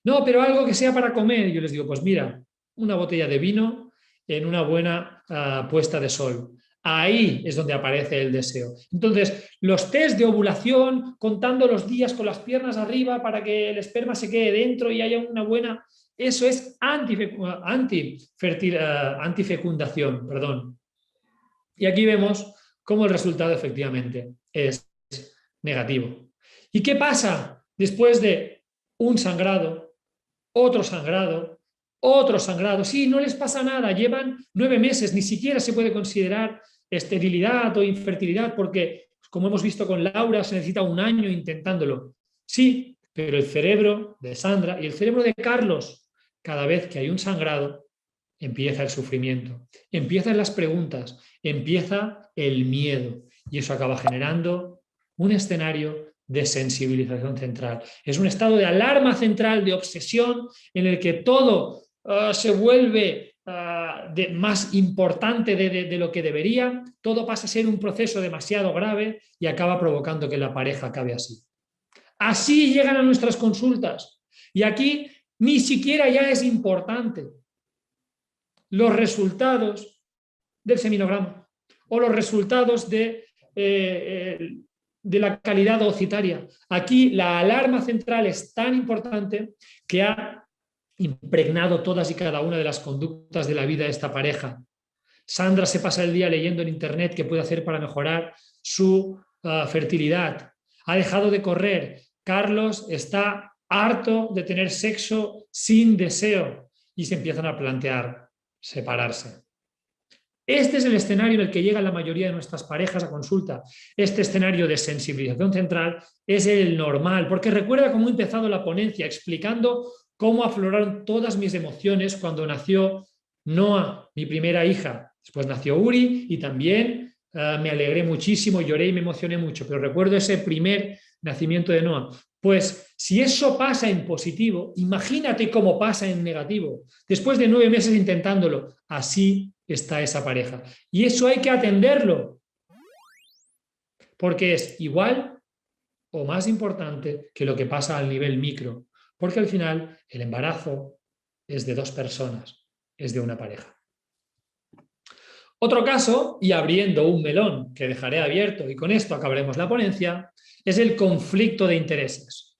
No, pero algo que sea para comer. Yo les digo, pues mira, una botella de vino en una buena puesta de sol. Ahí es donde aparece el deseo. Entonces, los test de ovulación, contando los días con las piernas arriba para que el esperma se quede dentro y haya una buena... Eso es antifecundación, perdón. Y aquí vemos cómo el resultado efectivamente es negativo. ¿Y qué pasa después de un sangrado, otro sangrado, otro sangrado? Sí, no les pasa nada, llevan 9 meses, ni siquiera se puede considerar esterilidad o infertilidad porque, como hemos visto con Laura, se necesita 1 año intentándolo. Sí, pero el cerebro de Sandra y el cerebro de Carlos, cada vez que hay un sangrado, empieza el sufrimiento, empiezan las preguntas, empieza el miedo y eso acaba generando un escenario de sensibilización central. Es un estado de alarma central, de obsesión, en el que todo se vuelve más importante de lo que debería, todo pasa a ser un proceso demasiado grave y acaba provocando que la pareja acabe así. Así llegan a nuestras consultas y aquí ni siquiera ya es importante los resultados del seminograma o los resultados de la calidad oocitaria. Aquí la alarma central es tan importante que ha impregnado todas y cada una de las conductas de la vida de esta pareja. Sandra se pasa el día leyendo en internet qué puede hacer para mejorar su fertilidad. Ha dejado de correr. Carlos está harto de tener sexo sin deseo y se empiezan a plantear separarse. Este es el escenario en el que llega la mayoría de nuestras parejas a consulta. Este escenario de sensibilización central es el normal, porque recuerda cómo he empezado la ponencia explicando cómo afloraron todas mis emociones cuando nació Noah, mi primera hija. Después nació Uri y también me alegré muchísimo, lloré y me emocioné mucho, pero recuerdo ese primer nacimiento de Noah. Pues si eso pasa en positivo, imagínate cómo pasa en negativo. Después de 9 meses intentándolo, así está esa pareja. Y eso hay que atenderlo, porque es igual o más importante que lo que pasa al nivel micro, porque al final el embarazo es de 2 personas, es de una pareja. Otro caso, y abriendo un melón que dejaré abierto y con esto acabaremos la ponencia, es el conflicto de intereses.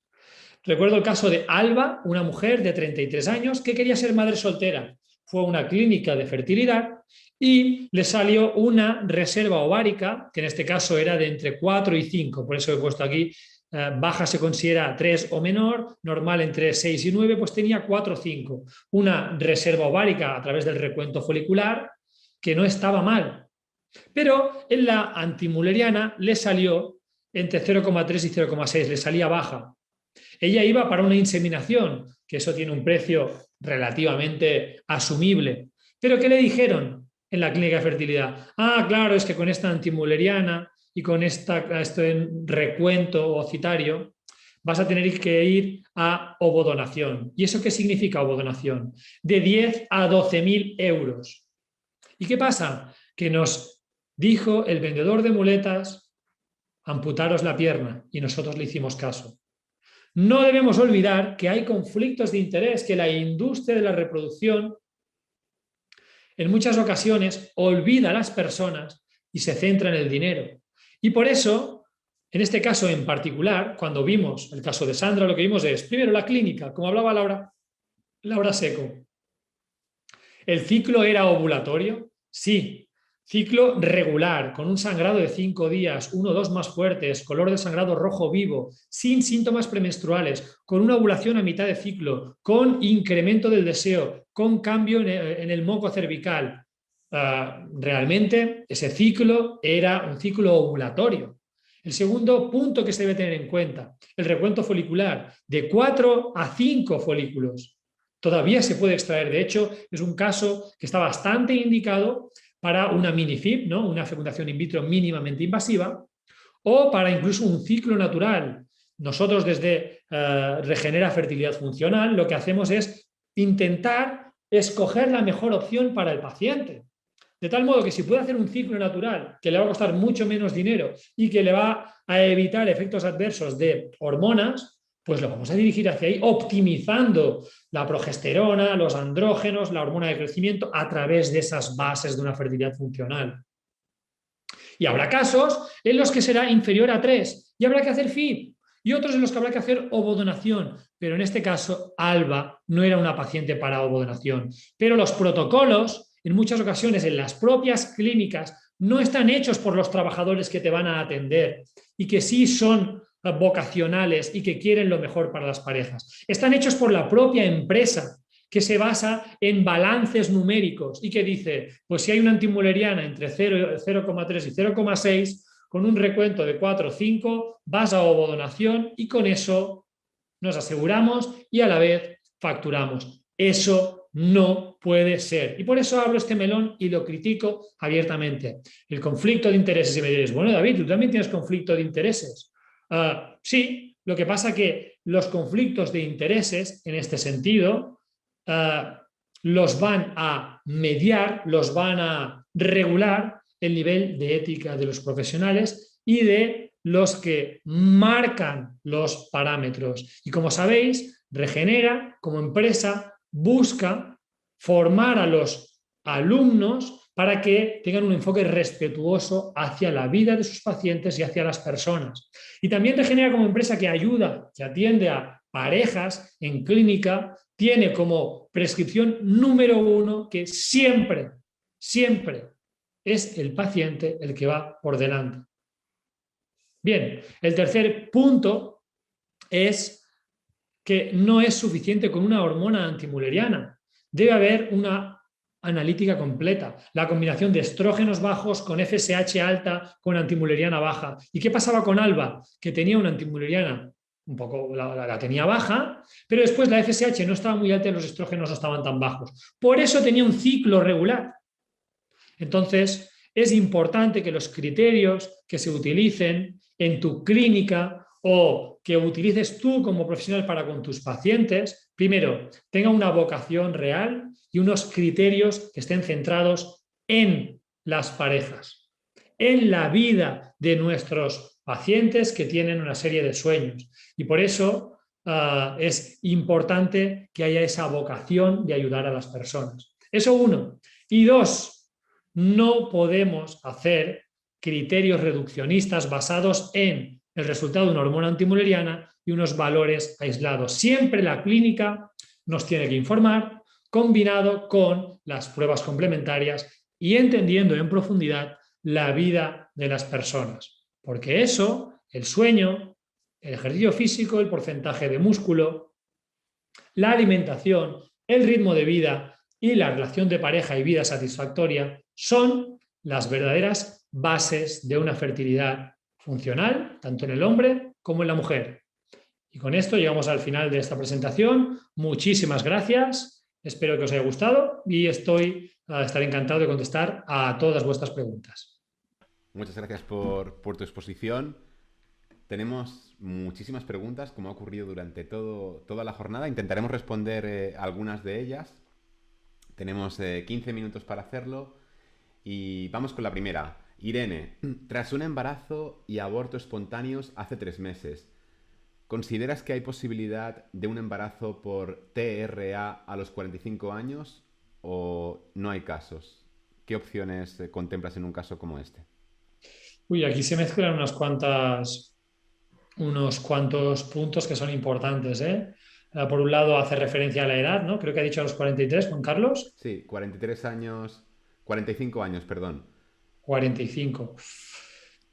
Recuerdo el caso de Alba, una mujer de 33 años que quería ser madre soltera. Fue a una clínica de fertilidad y le salió una reserva ovárica, que en este caso era de entre 4 y 5, por eso he puesto aquí, baja se considera 3 o menor, normal entre 6 y 9, pues tenía 4 o 5. Una reserva ovárica a través del recuento folicular, que no estaba mal, pero en la antimülleriana le salió entre 0,3 y 0,6, le salía baja. Ella iba para una inseminación, que eso tiene un precio relativamente asumible. ¿Pero qué le dijeron en la clínica de fertilidad? Ah, claro, es que con esta antimülleriana y con este recuento ovocitario vas a tener que ir a ovodonación. ¿Y eso qué significa ovodonación? De 10 a 12.000 euros. ¿Y qué pasa? Que nos dijo el vendedor de muletas, amputaros la pierna, y nosotros le hicimos caso. No debemos olvidar que hay conflictos de interés, que la industria de la reproducción en muchas ocasiones olvida a las personas y se centra en el dinero. Y por eso, en este caso en particular, cuando vimos el caso de Sandra, lo que vimos es, primero, la clínica, como hablaba Laura Seco. ¿El ciclo era ovulatorio? Sí. Ciclo regular, con un sangrado de 5 días, 1 o 2 más fuertes, color de sangrado rojo vivo, sin síntomas premenstruales, con una ovulación a mitad de ciclo, con incremento del deseo, con cambio en el moco cervical. Realmente ese ciclo era un ciclo ovulatorio. El segundo punto que se debe tener en cuenta, el recuento folicular, de 4 a 5 folículos. Todavía se puede extraer, de hecho, es un caso que está bastante indicado para una mini-FIP, ¿no? Una fecundación in vitro mínimamente invasiva, o para incluso un ciclo natural. Nosotros desde Regenera Fertilidad Funcional lo que hacemos es intentar escoger la mejor opción para el paciente. De tal modo que si puede hacer un ciclo natural que le va a costar mucho menos dinero y que le va a evitar efectos adversos de hormonas, pues lo vamos a dirigir hacia ahí, optimizando la progesterona, los andrógenos, la hormona de crecimiento a través de esas bases de una fertilidad funcional. Y habrá casos en los que será inferior a 3 y habrá que hacer FIP, y otros en los que habrá que hacer ovodonación, pero en este caso Alba no era una paciente para ovodonación. Pero los protocolos, en muchas ocasiones en las propias clínicas, no están hechos por los trabajadores que te van a atender y que sí son vocacionales y que quieren lo mejor para las parejas. Están hechos por la propia empresa, que se basa en balances numéricos y que dice, pues si hay una antimülleriana entre 0,3 y 0,6, con un recuento de 4 o 5, vas a ovodonación y con eso nos aseguramos y a la vez facturamos. Eso no puede ser. Y por eso abro este melón y lo critico abiertamente. El conflicto de intereses. Y me diréis, bueno, David, ¿tú también tienes conflicto de intereses? Sí, lo que pasa que los conflictos de intereses, en este sentido, los van a mediar, los van a regular el nivel de ética de los profesionales y de los que marcan los parámetros. Y como sabéis, Regenera, como empresa, busca formar a los alumnos para que tengan un enfoque respetuoso hacia la vida de sus pacientes y hacia las personas. Y también Regenera, como empresa que ayuda, que atiende a parejas en clínica, tiene como prescripción número 1 que siempre, siempre es el paciente el que va por delante. Bien, el tercer punto es que no es suficiente con una hormona antimülleriana. Debe haber una analítica completa, la combinación de estrógenos bajos con FSH alta con antimülleriana baja. ¿Y qué pasaba con Alba? Que tenía una antimülleriana un poco, la tenía baja, pero después la FSH no estaba muy alta y los estrógenos no estaban tan bajos. Por eso tenía un ciclo regular. Entonces, es importante que los criterios que se utilicen en tu clínica o que utilices tú como profesional para con tus pacientes, primero, tengan una vocación real y unos criterios que estén centrados en las parejas, en la vida de nuestros pacientes que tienen una serie de sueños. Y por eso es importante que haya esa vocación de ayudar a las personas. Eso uno. Y dos, no podemos hacer criterios reduccionistas basados en el resultado de una hormona antimülleriana y unos valores aislados. Siempre la clínica nos tiene que informar combinado con las pruebas complementarias y entendiendo en profundidad la vida de las personas. Porque eso, el sueño, el ejercicio físico, el porcentaje de músculo, la alimentación, el ritmo de vida y la relación de pareja y vida satisfactoria son las verdaderas bases de una fertilidad funcional, tanto en el hombre como en la mujer. Y con esto llegamos al final de esta presentación. Muchísimas gracias. Espero que os haya gustado y estaré encantado de contestar a todas vuestras preguntas. Muchas gracias por tu exposición. Tenemos muchísimas preguntas, como ha ocurrido durante toda la jornada. Intentaremos responder algunas de ellas. Tenemos 15 minutos para hacerlo. Y vamos con la primera. Irene, tras un embarazo y aborto espontáneos hace 3 meses, ¿consideras que hay posibilidad de un embarazo por TRA a los 45 años o no hay casos? ¿Qué opciones contemplas en un caso como este? Uy, aquí se mezclan unos cuantos puntos que son importantes, ¿eh? Por un lado, hace referencia a la edad, ¿no? Creo que ha dicho a los 43, Juan Carlos. Sí, 43 años, 45 años, perdón. 45.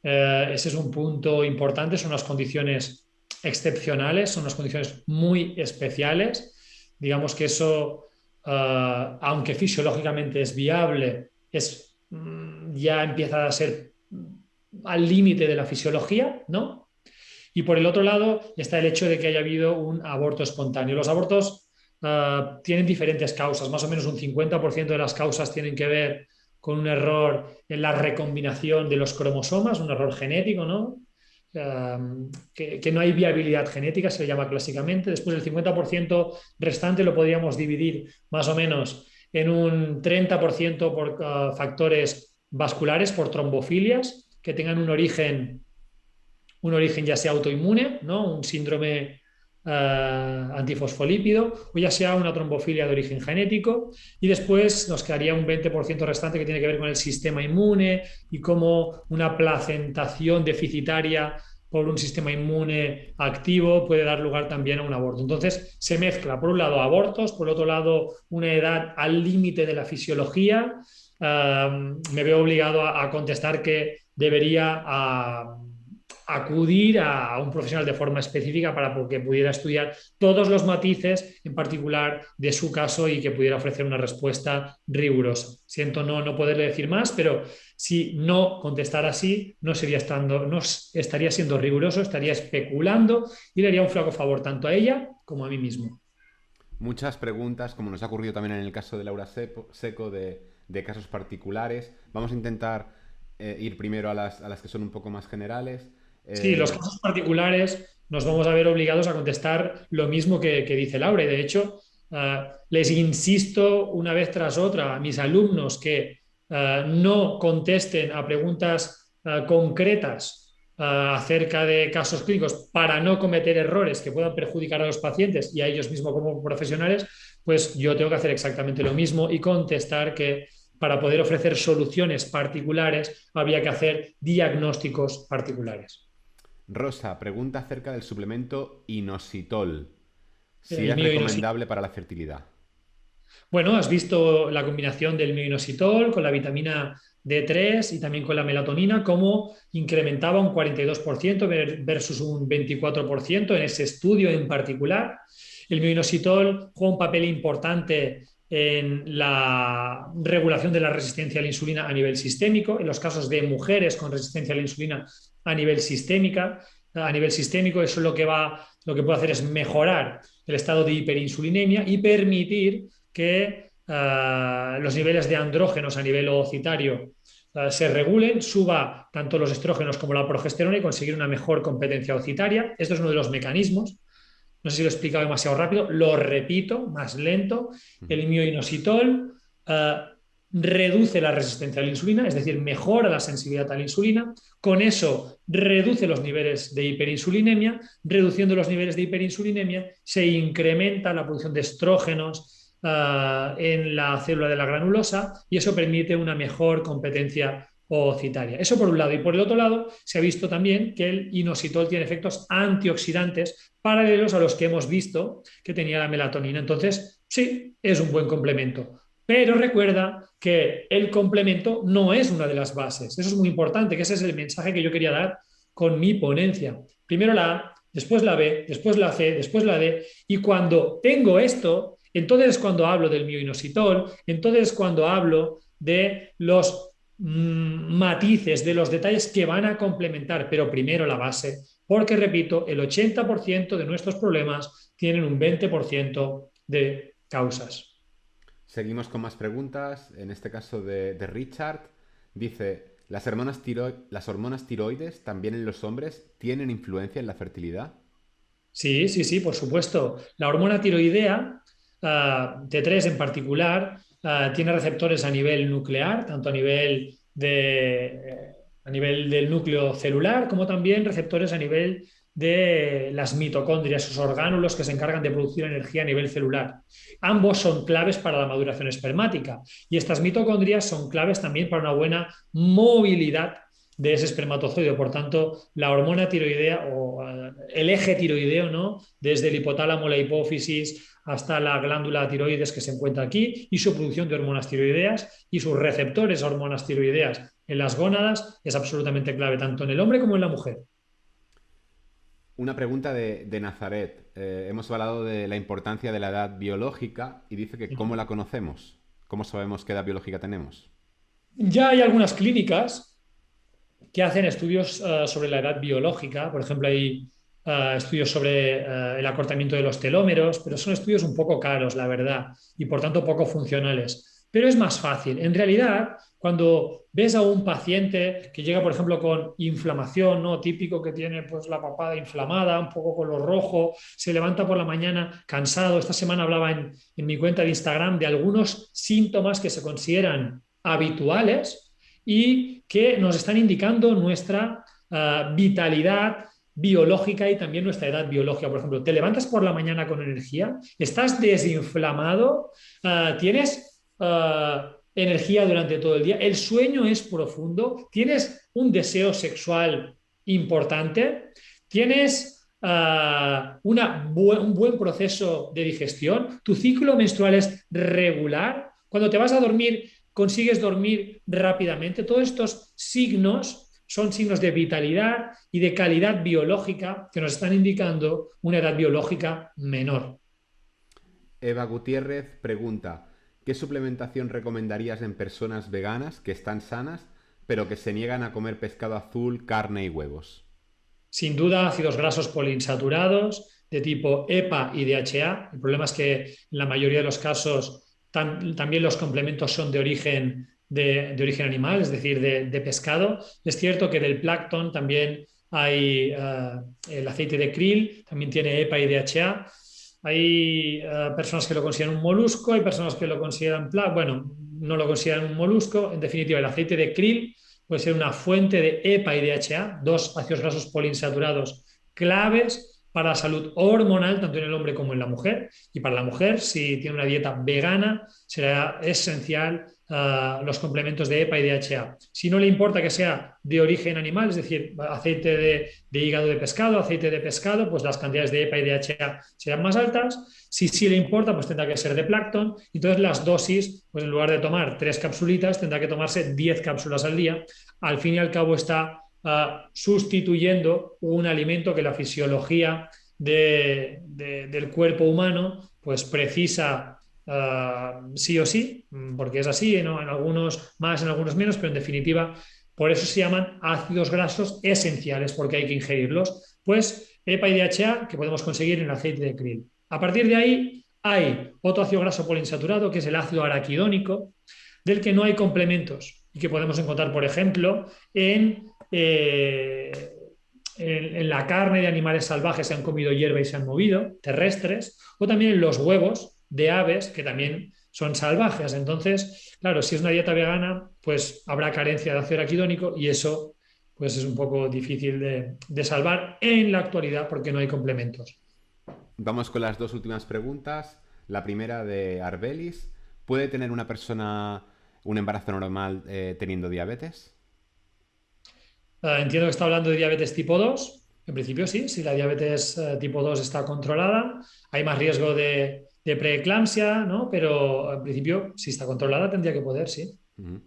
Ese es un punto importante, son unas condiciones excepcionales, son unas condiciones muy especiales. Digamos que eso, aunque fisiológicamente es viable, ya empieza a ser al límite de la fisiología, ¿no? Y por el otro lado está el hecho de que haya habido un aborto espontáneo. Los abortos tienen diferentes causas, más o menos un 50% de las causas tienen que ver con un error en la recombinación de los cromosomas, un error genético, ¿no? Que no hay viabilidad genética, se le llama clásicamente. Después el 50% restante lo podríamos dividir más o menos en un 30% por factores vasculares, por trombofilias, que tengan un origen ya sea autoinmune, ¿no? Un síndrome antifosfolípido, o ya sea una trombofilia de origen genético, y después nos quedaría un 20% restante que tiene que ver con el sistema inmune y cómo una placentación deficitaria por un sistema inmune activo puede dar lugar también a un aborto. Entonces se mezcla, por un lado, abortos, por otro lado, una edad al límite de la fisiología. Me veo obligado a contestar que debería acudir a un profesional de forma específica para que pudiera estudiar todos los matices, en particular de su caso, y que pudiera ofrecer una respuesta rigurosa. Siento no poderle decir más, pero si no contestara así, no estaría siendo riguroso, estaría especulando y le haría un flaco favor tanto a ella como a mí mismo. Muchas preguntas, como nos ha ocurrido también en el caso de Laura Seco, de casos particulares. Vamos a intentar ir primero a las que son un poco más generales. Sí, los casos particulares nos vamos a ver obligados a contestar lo mismo que dice Laura. Y de hecho, les insisto una vez tras otra a mis alumnos que no contesten a preguntas concretas acerca de casos clínicos para no cometer errores que puedan perjudicar a los pacientes y a ellos mismos como profesionales, pues yo tengo que hacer exactamente lo mismo y contestar que para poder ofrecer soluciones particulares había que hacer diagnósticos particulares. Rosa, pregunta acerca del suplemento inositol. Si El es mioinositol. recomendable para la fertilidad. Bueno, has visto la combinación del mioinositol con la vitamina D3 y también con la melatonina, cómo incrementaba un 42% versus un 24% en ese estudio en particular. El mioinositol juega un papel importante en la regulación de la resistencia a la insulina a nivel sistémico, en los casos de mujeres con resistencia a la insulina a nivel sistémica. A nivel sistémico, eso lo que puede hacer es mejorar el estado de hiperinsulinemia y permitir que los niveles de andrógenos a nivel ovocitario se regulen, suba tanto los estrógenos como la progesterona y conseguir una mejor competencia ovocitaria. Esto es uno de los mecanismos. No sé si lo he explicado demasiado rápido, lo repito, más lento. El mioinositol reduce la resistencia a la insulina, es decir, mejora la sensibilidad a la insulina. Con eso reduce los niveles de hiperinsulinemia. Reduciendo los niveles de hiperinsulinemia se incrementa la producción de estrógenos en la célula de la granulosa y eso permite una mejor competencia ovocitaria. Eso por un lado. Y por el otro lado, se ha visto también que el inositol tiene efectos antioxidantes paralelos a los que hemos visto que tenía la melatonina. Entonces, sí, es un buen complemento. Pero recuerda que el complemento no es una de las bases. Eso es muy importante, que ese es el mensaje que yo quería dar con mi ponencia. Primero la A, después la B, después la C, después la D. Y cuando tengo esto, entonces es cuando hablo del mioinositol, entonces es cuando hablo de los matices, de los detalles que van a complementar, pero primero la base, porque repito, el 80% de nuestros problemas tienen un 20% de causas. Seguimos con más preguntas. En este caso de Richard. Dice, ¿las hormonas tiroides también en los hombres tienen influencia en la fertilidad? Sí, sí, sí, por supuesto. La hormona tiroidea, T3 en particular, tiene receptores a nivel nuclear, tanto a nivel del núcleo celular, como también receptores a nivel de las mitocondrias, esos orgánulos que se encargan de producir energía a nivel celular. Ambos son claves para la maduración espermática y estas mitocondrias son claves también para una buena movilidad de ese espermatozoide. Por tanto, la hormona tiroidea o el eje tiroideo, ¿no? Desde el hipotálamo, la hipófisis hasta la glándula tiroides que se encuentra aquí y su producción de hormonas tiroideas y sus receptores a hormonas tiroideas en las gónadas es absolutamente clave tanto en el hombre como en la mujer. Una pregunta de Nazaret. Hemos hablado de la importancia de la edad biológica y dice que ¿cómo la conocemos? ¿Cómo sabemos qué edad biológica tenemos? Ya hay algunas clínicas que hacen estudios sobre la edad biológica. Por ejemplo, hay estudios sobre el acortamiento de los telómeros, pero son estudios un poco caros, la verdad, y por tanto poco funcionales. Pero es más fácil. En realidad, cuando ves a un paciente que llega, por ejemplo, con inflamación, ¿no? Típico que tiene pues, la papada inflamada, un poco color rojo, se levanta por la mañana cansado. Esta semana hablaba en mi cuenta de Instagram de algunos síntomas que se consideran habituales y que nos están indicando nuestra vitalidad biológica y también nuestra edad biológica. Por ejemplo, te levantas por la mañana con energía, estás desinflamado, tienes energía durante todo el día, el sueño es profundo, tienes un deseo sexual importante, tienes un buen proceso de digestión, tu ciclo menstrual es regular, cuando te vas a dormir consigues dormir rápidamente. Todos estos signos son signos de vitalidad y de calidad biológica que nos están indicando una edad biológica menor. Eva Gutiérrez pregunta, ¿qué suplementación recomendarías en personas veganas que están sanas, pero que se niegan a comer pescado azul, carne y huevos? Sin duda, ácidos grasos poliinsaturados de tipo EPA y DHA. El problema es que en la mayoría de los casos también los complementos son de origen animal, es decir, de pescado. Es cierto que del plancton también hay el aceite de krill, también tiene EPA y DHA. Hay personas que lo consideran un molusco, hay personas que lo consideran, bueno, no lo consideran un molusco. En definitiva, el aceite de krill puede ser una fuente de EPA y DHA, dos ácidos grasos poliinsaturados claves para la salud hormonal, tanto en el hombre como en la mujer. Y para la mujer, si tiene una dieta vegana, será esencial los complementos de EPA y DHA. Si no le importa que sea de origen animal, es decir, aceite de hígado de pescado, aceite de pescado, pues las cantidades de EPA y DHA serán más altas. Si sí le importa, pues tendrá que ser de plancton. Entonces las dosis, pues en lugar de tomar 3 capsulitas, tendrá que tomarse 10 cápsulas al día. Al fin y al cabo está sustituyendo un alimento que la fisiología del cuerpo humano pues precisa sí o sí, porque es así, ¿no? En algunos más, en algunos menos, pero en definitiva, por eso se llaman ácidos grasos esenciales, porque hay que ingerirlos. Pues EPA y DHA que podemos conseguir en el aceite de krill. A partir de ahí hay otro ácido graso poliinsaturado, que es el ácido araquidónico, del que no hay complementos y que podemos encontrar, por ejemplo, en la carne de animales salvajes que han comido hierba y se han movido, terrestres, o también en los huevos de aves que también son salvajes. Entonces, claro, si es una dieta vegana, pues habrá carencia de ácido araquidónico y eso pues es un poco difícil de salvar en la actualidad porque no hay complementos. Vamos con las dos últimas preguntas. La primera de Arbelis. ¿Puede tener una persona un embarazo normal teniendo diabetes? Entiendo que está hablando de diabetes tipo 2. En principio sí, si la diabetes tipo 2 está controlada, hay más riesgo de de preeclampsia, ¿no? Pero en principio, si está controlada, tendría que poder, sí. Ujú.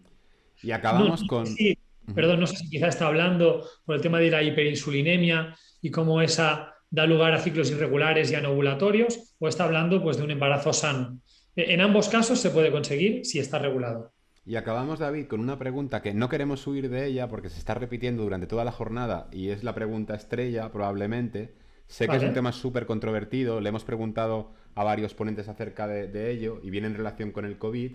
Y No, acabamos con... sí, Ujú. perdón, no sé si quizá está hablando por el tema de la hiperinsulinemia y cómo esa da lugar a ciclos irregulares y anovulatorios, o está hablando pues, de un embarazo sano. En ambos casos se puede conseguir si está regulado. Y acabamos, David, con una pregunta que no queremos huir de ella porque se está repitiendo durante toda la jornada y es la pregunta estrella, probablemente. Sé que es un ¿Vale? tema súper controvertido, le hemos preguntado a varios ponentes acerca de ello y viene en relación con el COVID.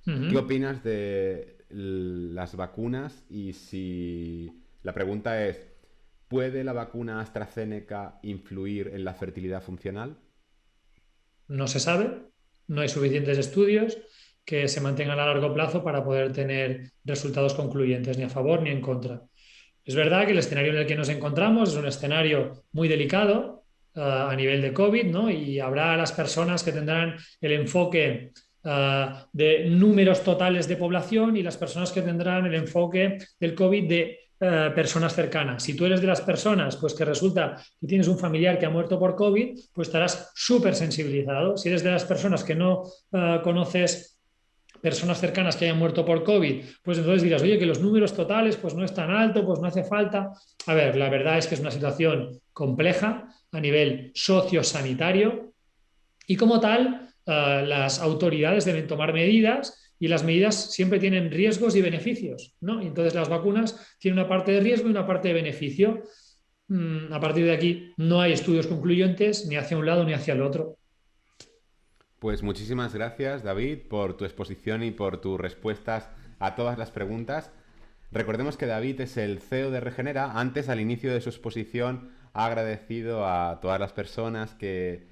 ¿Qué Ujú. opinas de las vacunas? Y si la pregunta es, ¿puede la vacuna AstraZeneca influir en la fertilidad funcional? No se sabe, no hay suficientes estudios que se mantengan a largo plazo para poder tener resultados concluyentes, ni a favor ni en contra. Es verdad que el escenario en el que nos encontramos es un escenario muy delicado a nivel de COVID, ¿no? Y habrá las personas que tendrán el enfoque de números totales de población y las personas que tendrán el enfoque del COVID de personas cercanas. Si tú eres de las personas pues que resulta que tienes un familiar que ha muerto por COVID, pues estarás súper sensibilizado. Si eres de las personas que no conoces personas cercanas que hayan muerto por COVID, pues entonces dirás, oye, que los números totales pues no es tan alto, pues no hace falta. A ver, la verdad es que es una situación compleja a nivel sociosanitario y como tal, las autoridades deben tomar medidas y las medidas siempre tienen riesgos y beneficios, ¿no? Y entonces las vacunas tienen una parte de riesgo y una parte de beneficio. A partir de aquí no hay estudios concluyentes ni hacia un lado ni hacia el otro. Pues muchísimas gracias, David, por tu exposición y por tus respuestas a todas las preguntas. Recordemos que David es el CEO de Regenera. Antes, al inicio de su exposición, ha agradecido a todas las personas que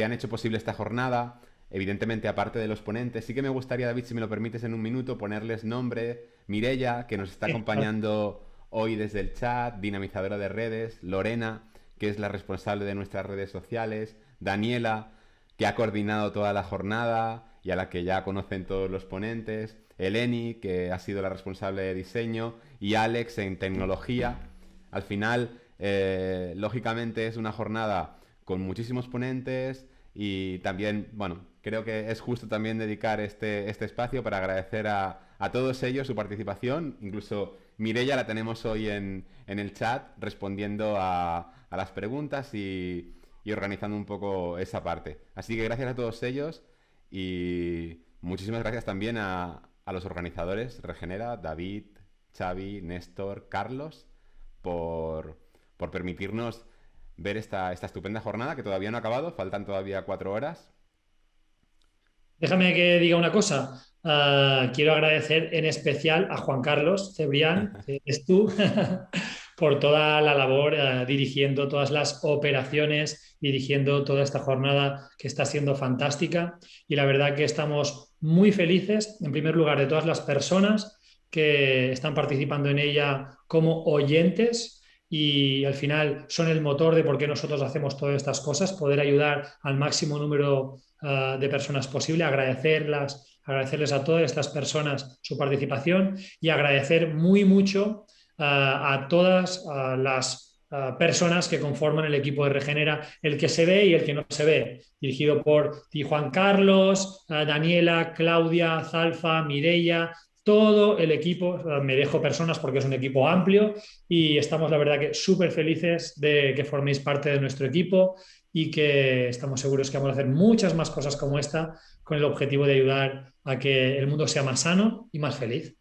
han hecho posible esta jornada. Evidentemente, aparte de los ponentes, sí que me gustaría, David, si me lo permites en un minuto, ponerles nombre. Mirella, que nos está Sí, claro. acompañando hoy desde el chat, dinamizadora de redes. Lorena, que es la responsable de nuestras redes sociales. Daniela, que ha coordinado toda la jornada y a la que ya conocen todos los ponentes. Eleni, que ha sido la responsable de diseño. Y Alex en tecnología. Al final, lógicamente, es una jornada con muchísimos ponentes y también, bueno, creo que es justo también dedicar este espacio para agradecer a todos ellos su participación. Incluso Mirella la tenemos hoy en el chat respondiendo a las preguntas y organizando un poco esa parte. Así que gracias a todos ellos y muchísimas gracias también a los organizadores, Regenera, David, Xavi, Néstor, Carlos, por, por permitirnos ver esta estupenda jornada que todavía no ha acabado, faltan todavía 4 horas. Déjame que diga una cosa. Quiero agradecer en especial a Juan Carlos Cebrián, que eres tú, por toda la labor dirigiendo todas las operaciones, dirigiendo toda esta jornada que está siendo fantástica. Y la verdad que estamos muy felices, en primer lugar, de todas las personas que están participando en ella como oyentes. Y al final son el motor de por qué nosotros hacemos todas estas cosas, poder ayudar al máximo número de personas posible, agradecerles a todas estas personas su participación y agradecer muy mucho a todas las personas que conforman el equipo de Regenera, el que se ve y el que no se ve, dirigido por Juan Carlos, Daniela, Claudia, Zalfa, Mireia, todo el equipo, me dejo personas porque es un equipo amplio y estamos la verdad que súper felices de que forméis parte de nuestro equipo y que estamos seguros que vamos a hacer muchas más cosas como esta con el objetivo de ayudar a que el mundo sea más sano y más feliz.